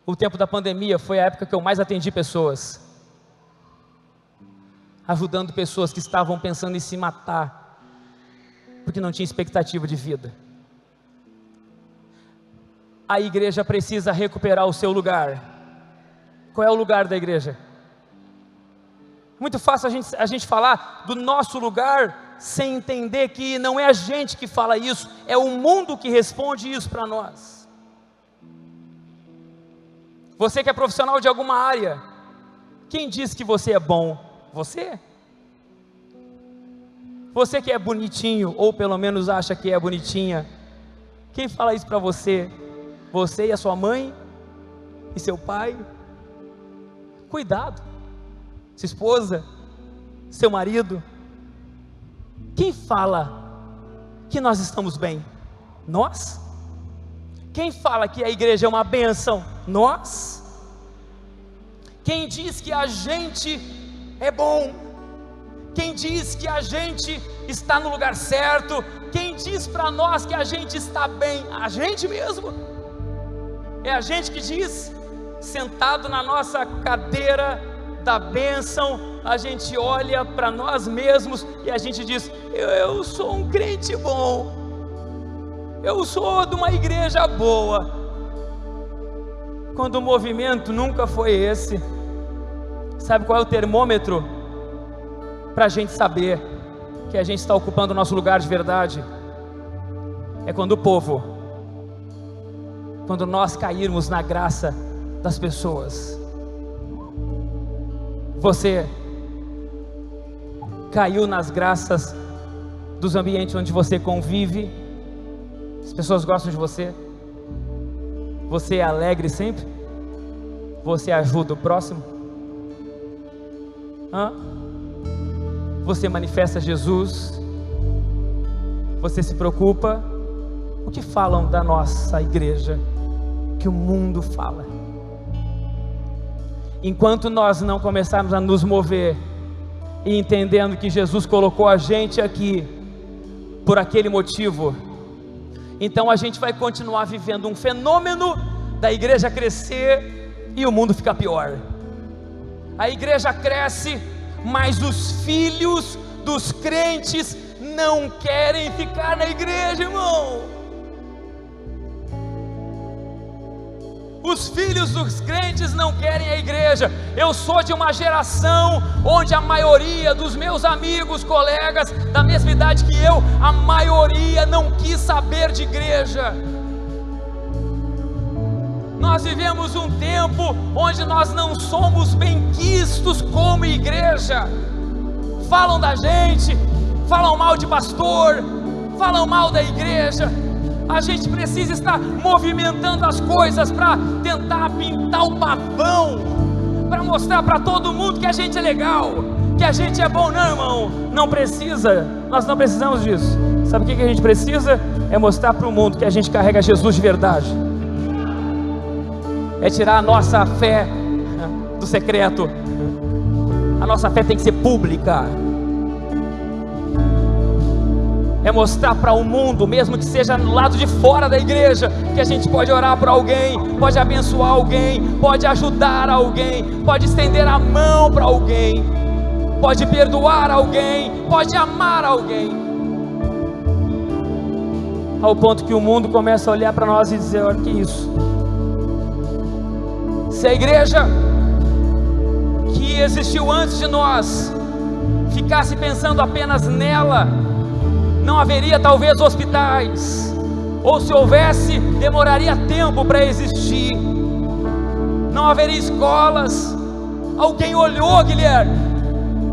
O tempo da pandemia foi a época que eu mais atendi pessoas, ajudando pessoas que estavam pensando em se matar, porque não tinha expectativa de vida. A igreja precisa recuperar o seu lugar. Qual é o lugar da igreja? Muito fácil a gente falar do nosso lugar, sem entender que não é a gente que fala isso, é o mundo que responde isso para nós. Você que é profissional de alguma área, quem diz que você é bom? Você? Você que é bonitinho, ou pelo menos acha que é bonitinha, quem fala isso para você? Você e a sua mãe? E seu pai? Cuidado, sua esposa, seu marido. Quem fala que nós estamos bem? Nós? Quem fala que a igreja é uma bênção? Nós? Quem diz que a gente é bom? Quem diz que a gente está no lugar certo? Quem diz para nós que a gente está bem? A gente mesmo. É a gente que diz, sentado na nossa cadeira da bênção, a gente olha para nós mesmos e a gente diz: eu sou um crente bom, eu sou de uma igreja boa, quando o movimento nunca foi esse. Sabe qual é o termômetro para a gente saber que a gente está ocupando o nosso lugar de verdade? É quando o povo, quando nós cairmos na graça das pessoas. Você caiu nas graças dos ambientes onde você convive? As pessoas gostam de você? Você é alegre sempre? Você ajuda o próximo? Você manifesta Jesus? Você se preocupa? O que falam da nossa igreja? Que o mundo fala. Enquanto nós não começarmos a nos mover e entendendo que Jesus colocou a gente aqui por aquele motivo, então a gente vai continuar vivendo um fenômeno da igreja crescer e o mundo ficar pior. A igreja cresce, mas os filhos dos crentes não querem ficar na igreja, irmão. Os filhos dos crentes não querem a igreja. Eu sou de uma geração onde a maioria dos meus amigos, colegas da mesma idade que eu, a maioria não quis saber de igreja. Nós vivemos um tempo onde nós não somos benquistos como igreja. Falam da gente, falam mal de pastor, falam mal da igreja. A gente precisa estar movimentando as coisas para tentar pintar o pavão, para mostrar para todo mundo que a gente é legal, que a gente é bom. Não, irmão, não precisa, nós não precisamos disso. Sabe o que a gente precisa? É mostrar para o mundo que a gente carrega Jesus de verdade. É tirar a nossa fé do secreto. A nossa fé tem que ser pública. É mostrar para o mundo, mesmo que seja no lado de fora da igreja, que a gente pode orar para alguém, pode abençoar alguém, pode ajudar alguém, pode estender a mão para alguém, pode perdoar alguém, pode amar alguém, ao ponto que o mundo começa a olhar para nós e dizer: olha que isso. Se a igreja que existiu antes de nós ficasse pensando apenas nela, não haveria talvez hospitais, ou se houvesse, demoraria tempo para existir. Não haveria escolas. Alguém olhou, Guilherme,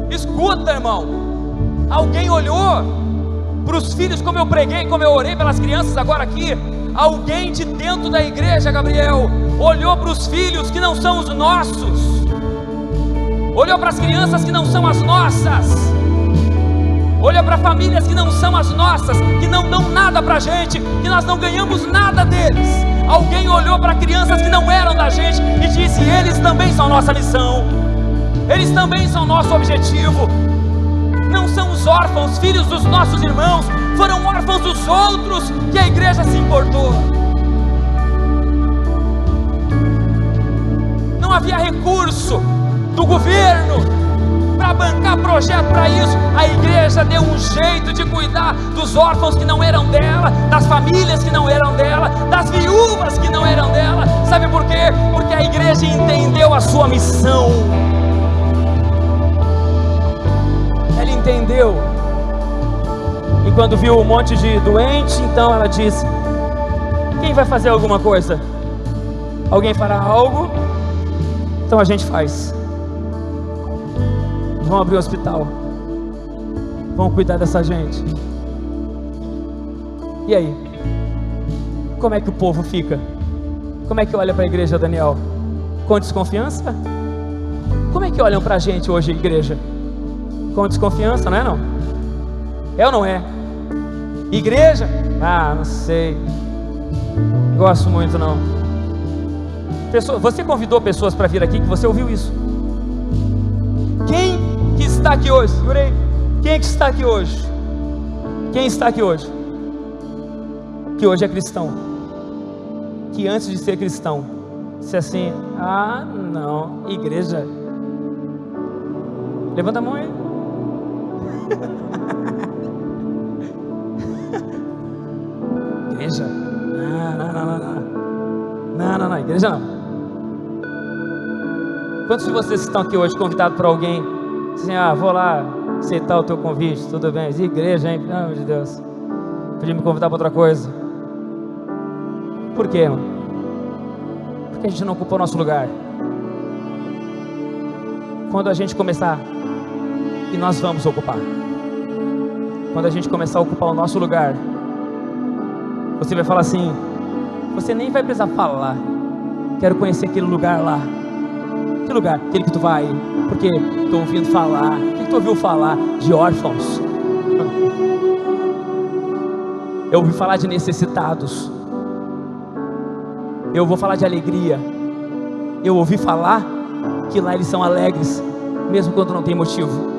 escuta, irmão, alguém olhou para os filhos, como eu preguei, como eu orei pelas crianças agora aqui. Alguém de dentro da igreja, Gabriel, olhou para os filhos que não são os nossos, olhou para as crianças que não são as nossas, olha para famílias que não são as nossas, que não dão nada para a gente, que nós não ganhamos nada deles. Alguém olhou para crianças que não eram da gente e disse: eles também são nossa missão, eles também são nosso objetivo. Não são os órfãos, filhos dos nossos irmãos, foram órfãos dos outros que a igreja se importou. Não havia recurso do governo para bancar projeto para isso. A igreja deu um jeito de cuidar dos órfãos que não eram dela, das famílias que não eram dela, das viúvas que não eram dela. Sabe por quê? Porque a igreja entendeu a sua missão. Ela entendeu. E quando viu um monte de doente, então ela disse: quem vai fazer alguma coisa? Alguém fará algo? Então a gente faz. Vão abrir o hospital, vão cuidar dessa gente. E aí? Como é que o povo fica? Como é que olha para a igreja, Daniel? Com desconfiança? Como é que olham para a gente hoje, igreja? Com desconfiança, não é não? É ou não é? Igreja? Ah, não sei, gosto muito não. Você convidou pessoas para vir aqui, que você ouviu isso? Quem que está aqui hoje? Segurei. Quem que está aqui hoje? Quem está aqui hoje? Que hoje é cristão, que antes de ser cristão disse assim: ah não, igreja. Levanta a mão aí. Igreja? Não, igreja não. Quantos de vocês estão aqui hoje convidados por alguém, assim: ah, vou lá aceitar o teu convite, tudo bem? Igreja, hein? Pelo amor de Deus, podia me convidar para outra coisa. Por quê, irmão? Porque a gente não ocupou o nosso lugar. Quando a gente começar, e nós vamos ocupar, quando a gente começar a ocupar o nosso lugar, você vai falar assim: você nem vai precisar falar, quero conhecer aquele lugar lá. Que lugar? Aquele que tu vai, porque estou ouvindo falar. O que tu ouviu falar? De órfãos. Eu ouvi falar de necessitados. Eu vou falar de alegria. Eu ouvi falar que lá eles são alegres, mesmo quando não tem motivo.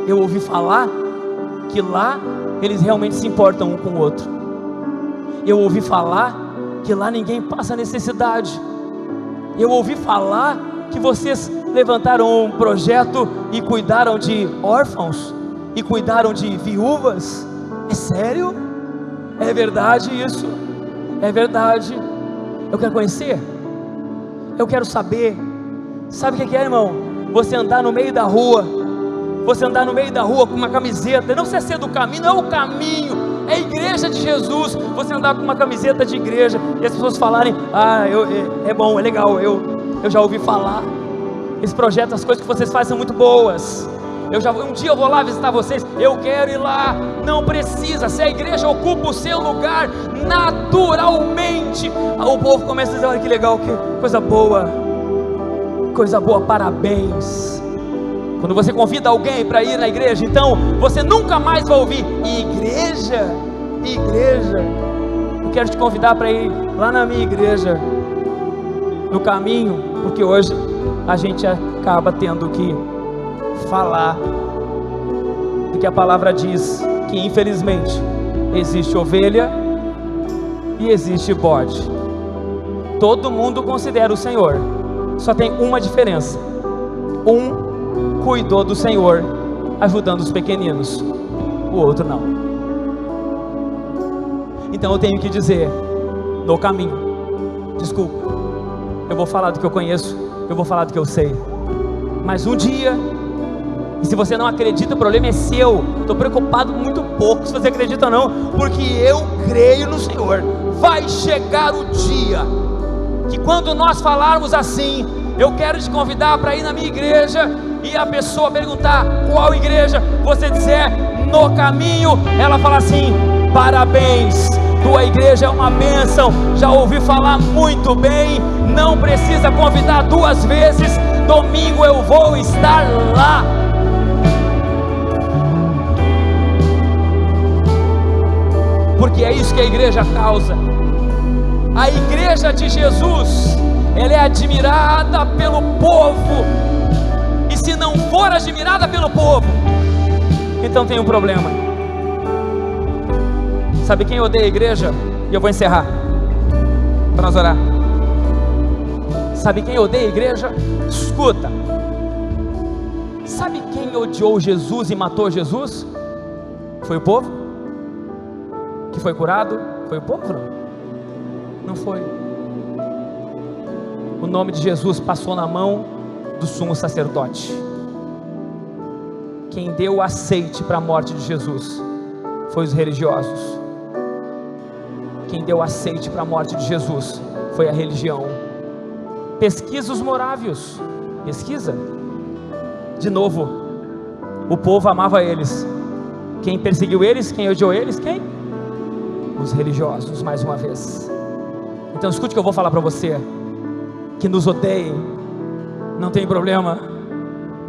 Eu ouvi falar que lá eles realmente se importam um com o outro. Eu ouvi falar que lá ninguém passa necessidade. Eu ouvi falar que vocês levantaram um projeto e cuidaram de órfãos e cuidaram de viúvas. É sério? É verdade isso? É verdade. Eu quero conhecer. Eu quero saber. Sabe o que é, irmão? Você andar no meio da rua. Você andar no meio da rua com uma camiseta. Não precisa ser do caminho, não é o caminho, é a igreja de Jesus. Você andar com uma camiseta de igreja e as pessoas falarem: é bom, é legal, eu já ouvi falar. Esse projeto, as coisas que vocês fazem são muito boas. Um dia eu vou lá visitar vocês. Eu quero ir lá. Não precisa. Se a igreja ocupa o seu lugar, naturalmente o povo começa a dizer: olha que legal, que coisa boa. Coisa boa, parabéns. Quando você convida alguém para ir na igreja, então você nunca mais vai ouvir: igreja, igreja. Eu quero te convidar para ir lá na minha igreja, no caminho, porque hoje a gente acaba tendo que falar do que a palavra diz, que infelizmente existe ovelha e existe bode. Todo mundo considera o Senhor, só tem uma diferença: um cuidou do Senhor ajudando os pequeninos, o outro não. Então eu tenho que dizer no caminho: desculpa, eu vou falar do que eu conheço, eu vou falar do que eu sei, mas um dia, e se você não acredita, o problema é seu. Estou preocupado muito pouco se você acredita ou não, porque eu creio no Senhor. Vai chegar o dia que quando nós falarmos assim: eu quero te convidar para ir na minha igreja, e a pessoa perguntar qual igreja, você dizer no caminho, ela fala assim: parabéns, tua igreja é uma bênção, já ouvi falar muito bem, não precisa convidar duas vezes, domingo eu vou estar lá. Porque é isso que a igreja causa. A igreja de Jesus, ela é admirada pelo povo, e se não for admirada pelo povo, então tem um problema. Sabe quem odeia a igreja? E eu vou encerrar para nós orar. Sabe quem odeia a igreja? Escuta. Sabe quem odiou Jesus e matou Jesus? Foi o povo? Que foi curado? Foi o povo? Não foi. O nome de Jesus passou na mão do sumo sacerdote. Quem deu o aceite para a morte de Jesus foi os religiosos. Quem deu o aceite para a morte de Jesus foi a religião. Pesquisa os morávios. Pesquisa. De novo, o povo amava eles. Quem perseguiu eles? Quem odiou eles? Quem? Os religiosos, mais uma vez. Então escute o que eu vou falar para você. Que nos odeiem, não tem problema,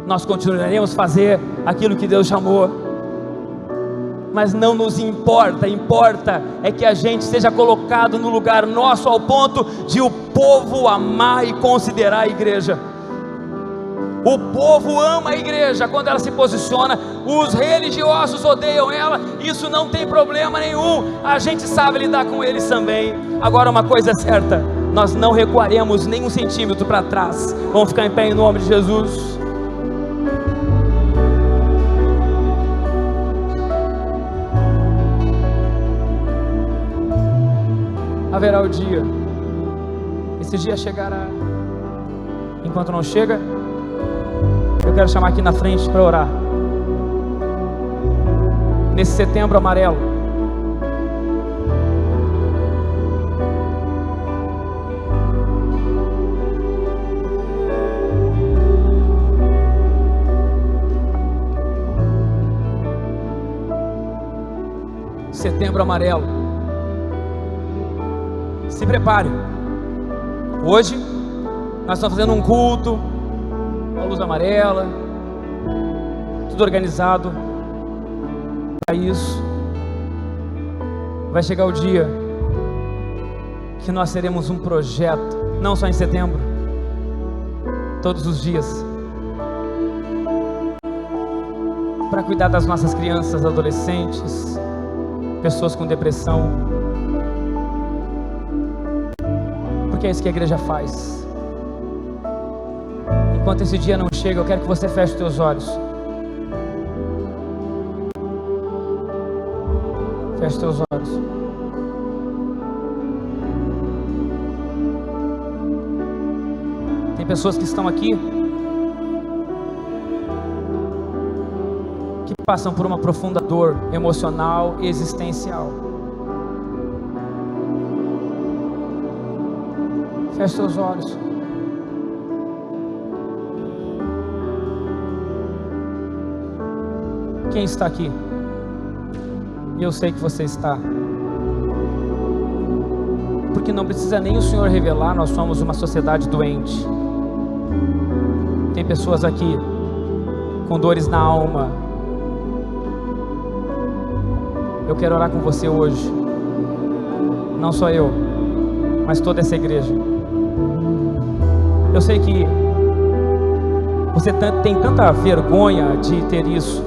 nós continuaremos a fazer aquilo que Deus chamou, mas não nos importa. Importa é que a gente seja colocado no lugar nosso, ao ponto de o povo amar e considerar a igreja. O povo ama a igreja quando ela se posiciona. Os religiosos odeiam ela. Isso não tem problema nenhum. A gente sabe lidar com eles também. Agora uma coisa é certa: nós não recuaremos nem um centímetro para trás. Vamos ficar em pé em nome de Jesus. Haverá o dia. Esse dia chegará. Enquanto não chega, eu quero chamar aqui na frente para orar. Nesse setembro amarelo, setembro amarelo, se prepare. Hoje nós estamos fazendo um culto, uma luz amarela, tudo organizado para isso. Vai chegar o dia que nós teremos um projeto, não só em setembro, todos os dias, para cuidar das nossas crianças, adolescentes, pessoas com depressão, porque é isso que a igreja faz. Enquanto esse dia não chega, eu quero que você feche os teus olhos. Feche os teus olhos. pessoas que estão aqui que passam por uma profunda dor emocional e existencial. Feche seus olhos. Quem está aqui? Eu sei que você está. Porque não precisa nem o Senhor revelar, nós somos uma sociedade doente. Tem pessoas aqui com dores na alma. Eu quero orar com você hoje. Não só eu, mas toda essa igreja. Eu sei que você tem tanta vergonha de ter isso,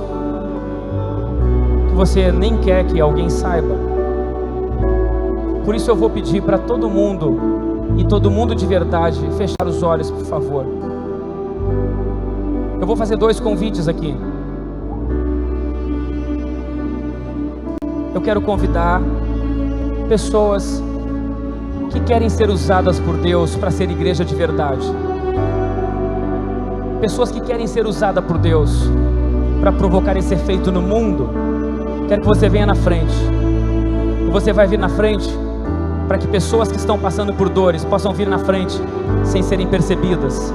que você nem quer que alguém saiba. Por isso eu vou pedir para todo mundo, e todo mundo de verdade, fechar os olhos, por favor. Eu vou fazer 2 convites aqui. Eu quero convidar pessoas que querem ser usadas por Deus para ser igreja de verdade. Pessoas que querem ser usadas por Deus para provocar esse efeito no mundo. Quero que você venha na frente. E você vai vir na frente para que pessoas que estão passando por dores possam vir na frente sem serem percebidas,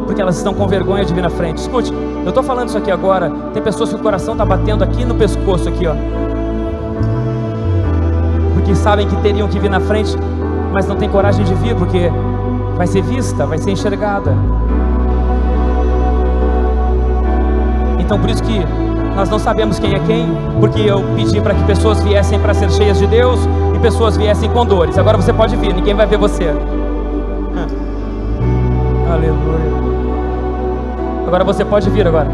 porque elas estão com vergonha de vir na frente. Escute, eu estou falando isso aqui agora. Tem pessoas que o coração está batendo aqui no pescoço, aqui, ó, porque sabem que teriam que vir na frente, mas não tem coragem de vir, porque vai ser vista, vai ser enxergada. Então por isso que nós não sabemos quem é quem, porque eu pedi para que pessoas viessem para ser cheias de Deus e pessoas viessem com dores. Agora você pode vir, ninguém vai ver você. Aleluia. Agora você pode vir agora.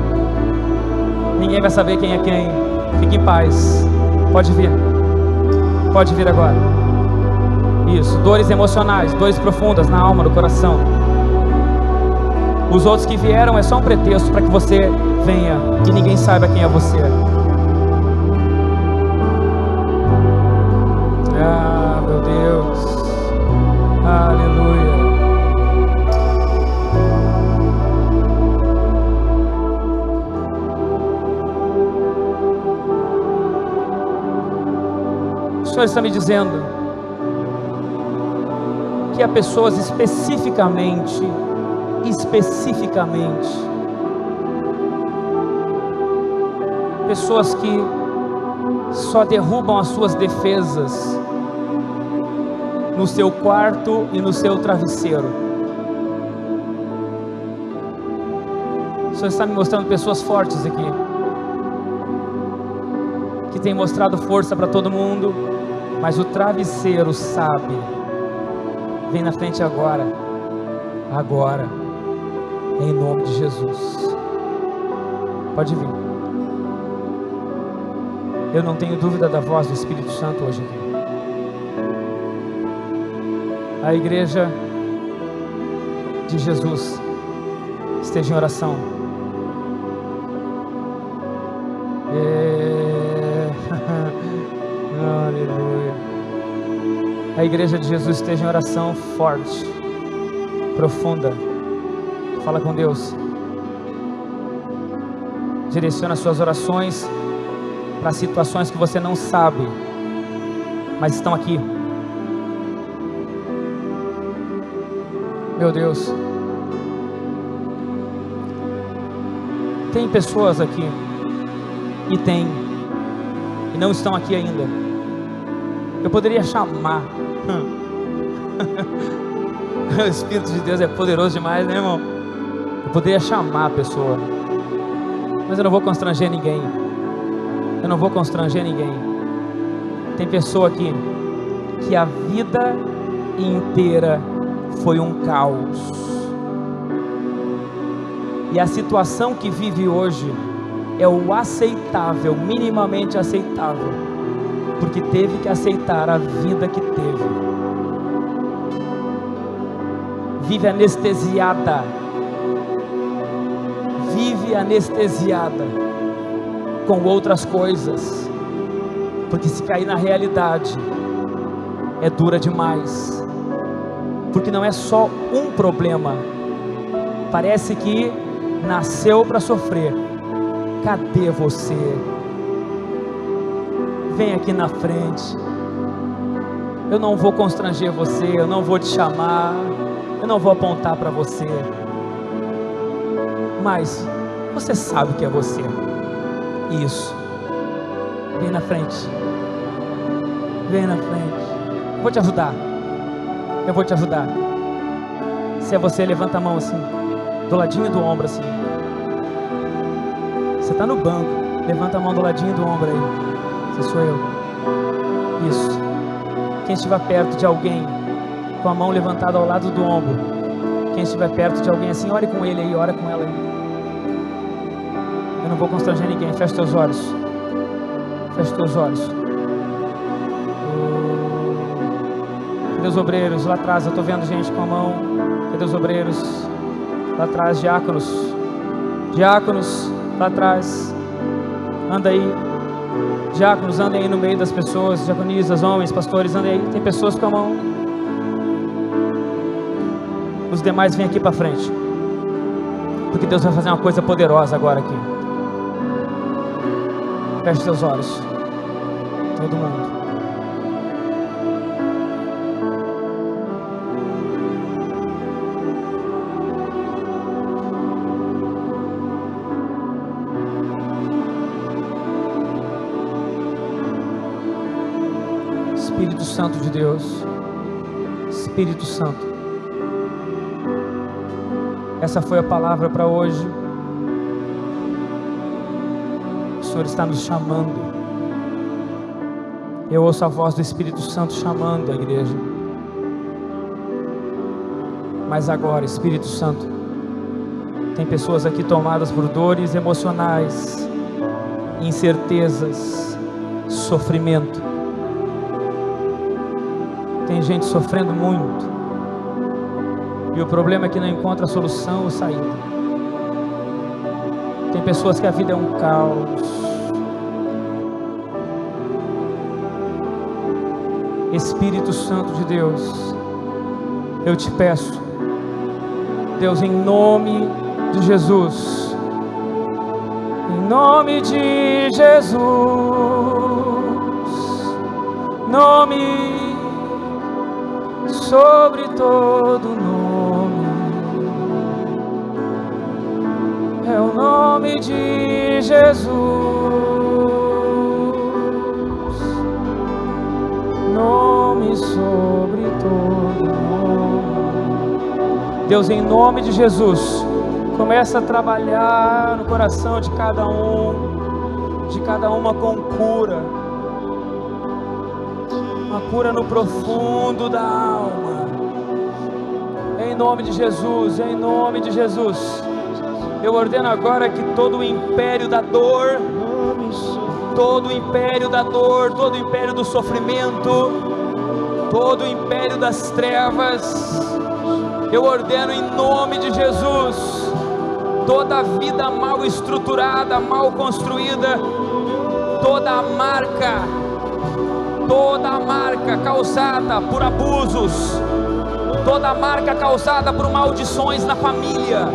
Ninguém vai saber quem é quem. Fique em paz. Pode vir. Pode vir agora. Isso, dores emocionais, dores profundas na alma, no coração. Os outros que vieram é só um pretexto para que você venha e ninguém saiba quem é você. Ah, meu Deus. Aleluia. O Senhor está me dizendo que há pessoas especificamente, pessoas que só derrubam as suas defesas no seu quarto e no seu travesseiro. O Senhor está me mostrando pessoas fortes aqui, que tem mostrado força para todo mundo, mas o travesseiro sabe. Vem na frente agora, em nome de Jesus. Pode vir. Eu não tenho dúvida da voz do Espírito Santo hoje aqui. A igreja de Jesus esteja em oração. Aleluia. A igreja de Jesus esteja em oração forte, profunda. Fala com Deus. Direciona suas orações para situações que você não sabe, mas estão aqui. Meu Deus. Tem pessoas aqui, e não estão aqui ainda. Eu poderia chamar. O Espírito de Deus é poderoso demais, né, irmão? Eu poderia chamar a pessoa, mas eu não vou constranger ninguém. Tem pessoa aqui que a vida inteira foi um caos, e a situação que vive hoje é o aceitável, minimamente aceitável, porque teve que aceitar a vida que teve. Vive anestesiada com outras coisas, porque se cair na realidade é dura demais, porque não é só um problema, parece que nasceu para sofrer. Cadê você? Vem aqui na frente. Eu não vou constranger você, eu não vou te chamar, eu não vou apontar para você, mas você sabe que é você. Isso. Vem na frente. Vem na frente. Eu vou te ajudar. Eu vou te ajudar. Se é você, levanta a mão assim, do ladinho do ombro assim. Você está no banco, levanta a mão do ladinho do ombro aí. Esse sou eu. Isso. Quem estiver perto de alguém, com a mão levantada ao lado do ombro, quem estiver perto de alguém assim, ore com ele aí, ora com ela aí. Eu não vou constranger ninguém. Feche teus olhos. Feche teus olhos. Cadê os obreiros? Lá atrás eu estou vendo gente com a mão. Cadê os obreiros? Lá atrás, diáconos. Diáconos, lá atrás. Anda aí. Diáconos, andem aí no meio das pessoas. Diaconisas, homens, pastores, andem aí. Tem pessoas com a mão. Os demais vêm aqui para frente, porque Deus vai fazer uma coisa poderosa agora aqui. Feche seus olhos. Todo mundo. Espírito Santo de Deus, Espírito Santo, essa foi a palavra para hoje. O Senhor está nos chamando. Eu ouço a voz do Espírito Santo chamando a igreja. Mas agora, Espírito Santo, tem pessoas aqui tomadas por dores emocionais, incertezas, sofrimento. Tem gente sofrendo muito, e o problema é que não encontra solução ou saída. Tem pessoas que a vida é um caos. Espírito Santo de Deus, eu te peço, Deus, em nome de Jesus, em nome de Jesus, nome sobre todo nome, é o nome de Jesus, nome sobre todo nome. Deus, em nome de Jesus, começa a trabalhar no coração de cada uma com cura. Uma cura no profundo da alma. Em nome de Jesus, em nome de Jesus. Eu ordeno agora que todo o império da dor, todo o império da dor, todo o império do sofrimento, todo o império das trevas, eu ordeno em nome de Jesus, toda a vida mal estruturada, mal construída, toda a marca causada por abusos, toda a marca causada por maldições na família,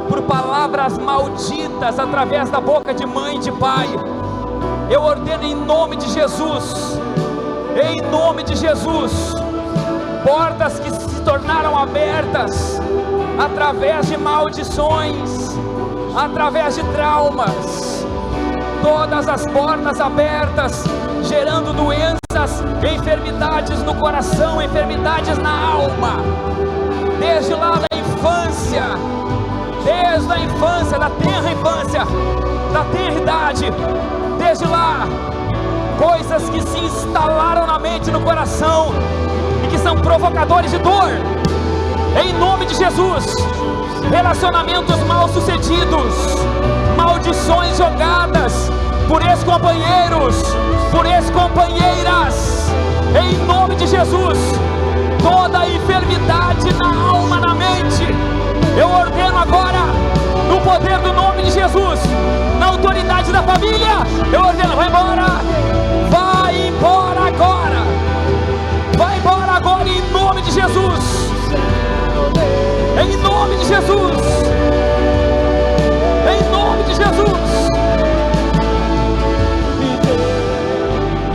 por palavras malditas através da boca de mãe e de pai, eu ordeno em nome de Jesus, portas que se tornaram abertas através de maldições, através de traumas, todas as portas abertas, gerando doenças, enfermidades no coração, enfermidades na alma, desde lá da infância, da tenra infância, da tenra idade, desde lá, coisas que se instalaram na mente, no coração, e que são provocadores de dor, em nome de Jesus, relacionamentos mal sucedidos, maldições jogadas por ex-companheiros, por ex-companheiras, em nome de Jesus, toda enfermidade na alma, na mente, eu ordeno agora, no poder do nome de Jesus, na autoridade da família, eu ordeno, vai embora agora, em nome de Jesus, em nome nome de Jesus, em nome de Jesus.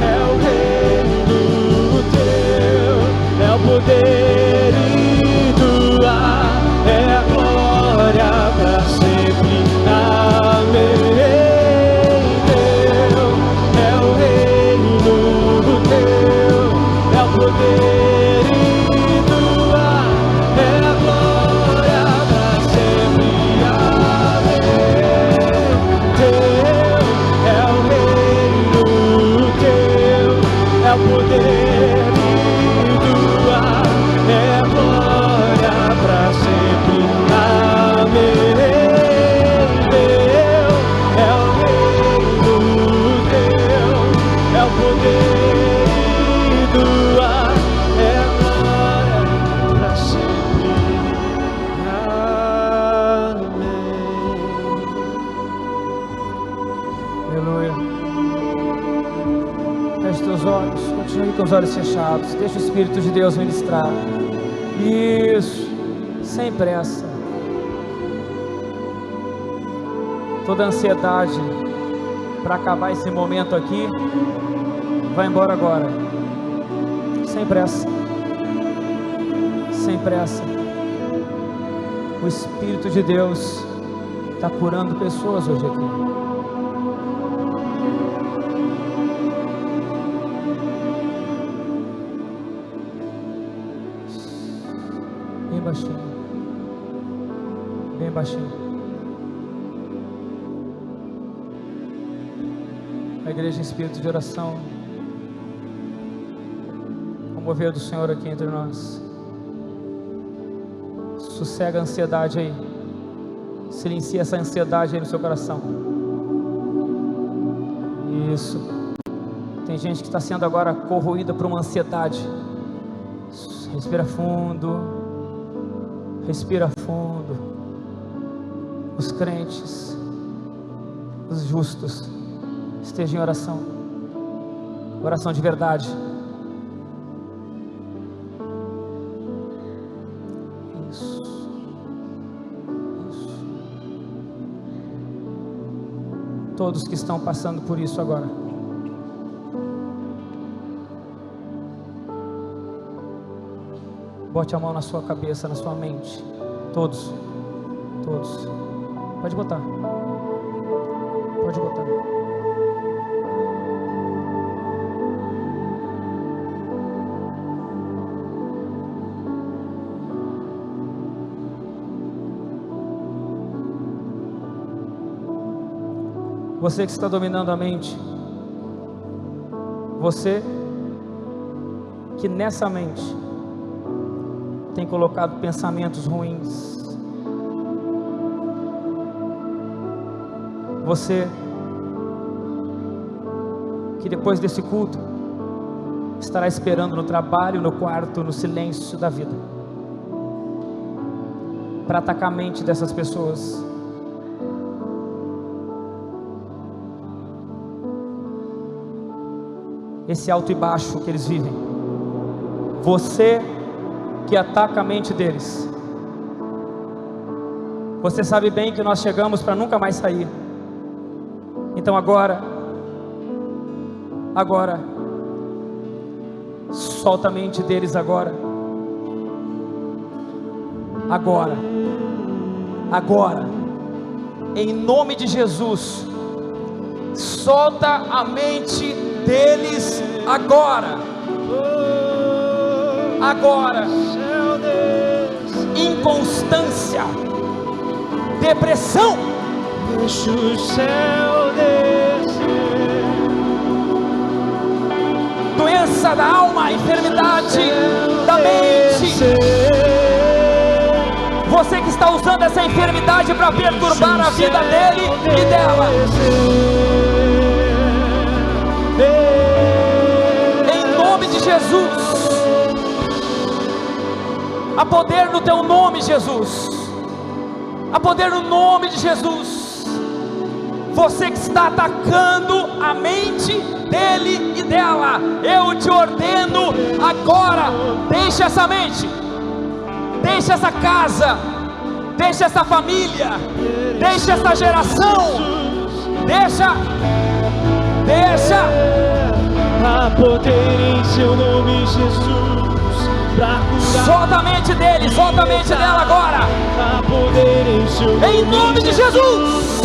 É o reino teu, é o poder e tua, é a glória para sempre. Amém. É o reino teu, é o poder e tua, é a glória para sempre. Amém. Teu é o reino teu, é o poder e tua, é a glória para sempre. Amém. Teu é o reino teu, é o poder e tua, é a glória para sempre. Amém.
Aleluia. Feche teus olhos, continue com os olhos fechados, deixa o Espírito de Deus ministrar. Isso, sem pressa. Toda ansiedade para acabar esse momento aqui, vai embora agora. Sem pressa. Sem pressa. O Espírito de Deus está curando pessoas hoje aqui. Bem baixinho. Bem baixinho. A igreja em espírito de oração. O mover do Senhor aqui entre nós. Sossega a ansiedade aí. Silencia essa ansiedade aí no seu coração. Isso. Tem gente que está sendo agora corroída por uma ansiedade. Respira fundo. Respira fundo. Os crentes, os justos, estejam em oração. Oração de verdade. Isso. Isso. Todos que estão passando por isso agora. Bote a mão na sua cabeça, na sua mente. Todos. Todos. Pode botar. Pode botar. Você que está dominando a mente. Você que nessa mente tem colocado pensamentos ruins. Você que depois desse culto estará esperando no trabalho, no quarto, no silêncio da vida, para atacar a mente dessas pessoas. Esse alto e baixo que eles vivem. Você que ataca a mente deles. Você sabe bem que nós chegamos para nunca mais sair. Então agora, solta a mente deles agora. Agora, em nome de Jesus, solta a mente deles agora. Inconstância, depressão,
Deixa o céu descer.
doença da alma, enfermidade da mente. Você que está usando essa enfermidade para perturbar a vida dele e dela, em nome de Jesus. Há poder no teu nome, Jesus. Há poder no nome de Jesus. Você que está atacando a mente dele e dela, eu te ordeno agora, deixa essa mente, deixa essa casa, Deixa essa família, deixa essa geração, deixa.
Há poder em seu nome, Jesus, pra curar.
Solta a mente dele, solta a mente dela agora.
Há poder em seu nome,
em nome de Jesus.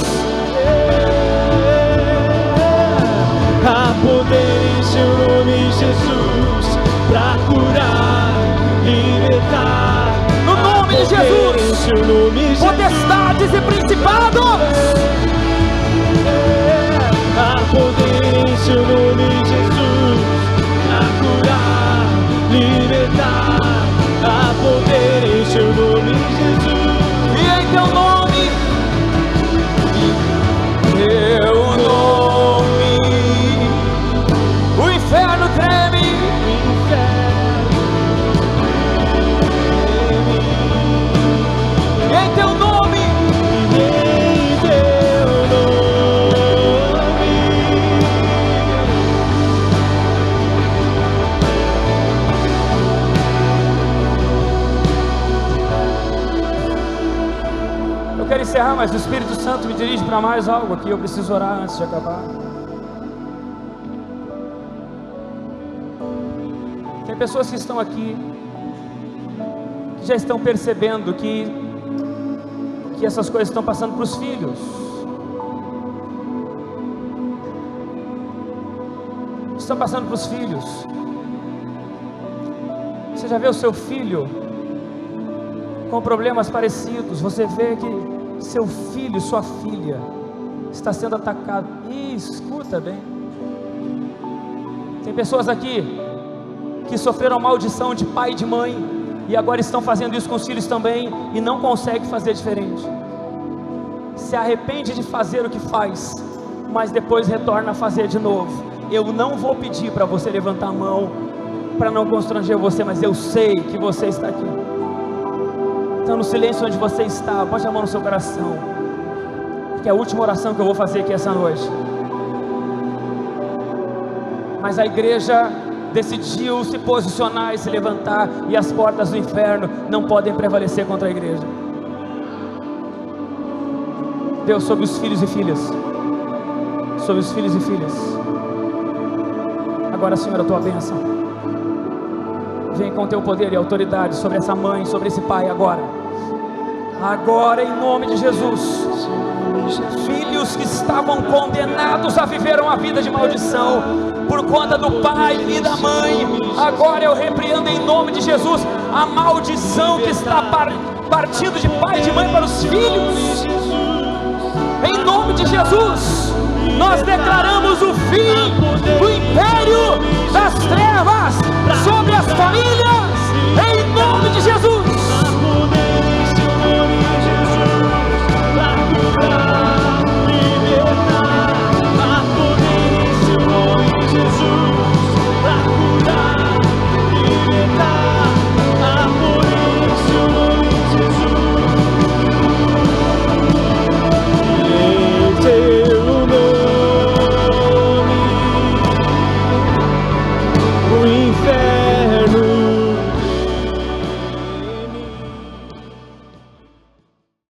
Há poder em seu nome, Jesus, pra curar, libertar.
No nome de Jesus.
Seu nome,
potestades e principados.
Há poder em seu nome, Jesus, pra curar, libertar. Há poder em seu nome, Jesus.
E em teu nome, o inferno treme. E em teu nome, eu quero encerrar, mas o Espírito Santo me dirige para mais algo aqui. Eu preciso orar antes de acabar. Tem pessoas que estão aqui, que já estão percebendo que essas coisas estão passando para os filhos. Estão passando para os filhos. Você já vê o seu filho com problemas parecidos? Você vê que seu filho, sua filha está sendo atacado. E escuta bem, tem pessoas aqui que sofreram maldição de pai e de mãe, e agora estão fazendo isso com os filhos também, e não conseguem fazer diferente. Se arrepende de fazer o que faz, mas depois retorna a fazer de novo. Eu não vou pedir para você levantar a mão, para não constranger você, mas eu sei que você está aqui. Então, no silêncio onde você está, bote a mão no seu coração, porque é a última oração que eu vou fazer aqui essa noite. Mas a igreja decidiu se posicionar e se levantar, e as portas do inferno não podem prevalecer contra a igreja. Deus, sobre os filhos e filhas, sobre os filhos e filhas, agora, Senhor, a tua bênção vem com teu poder e autoridade sobre essa mãe, sobre esse pai agora, em nome de Jesus. Filhos que estavam condenados a viver uma vida de maldição por conta do pai e da mãe, agora eu repreendo em nome de Jesus a maldição que está partindo de pai e de mãe para os filhos. Em nome de Jesus, nós declaramos o fim do império das trevas sobre as famílias.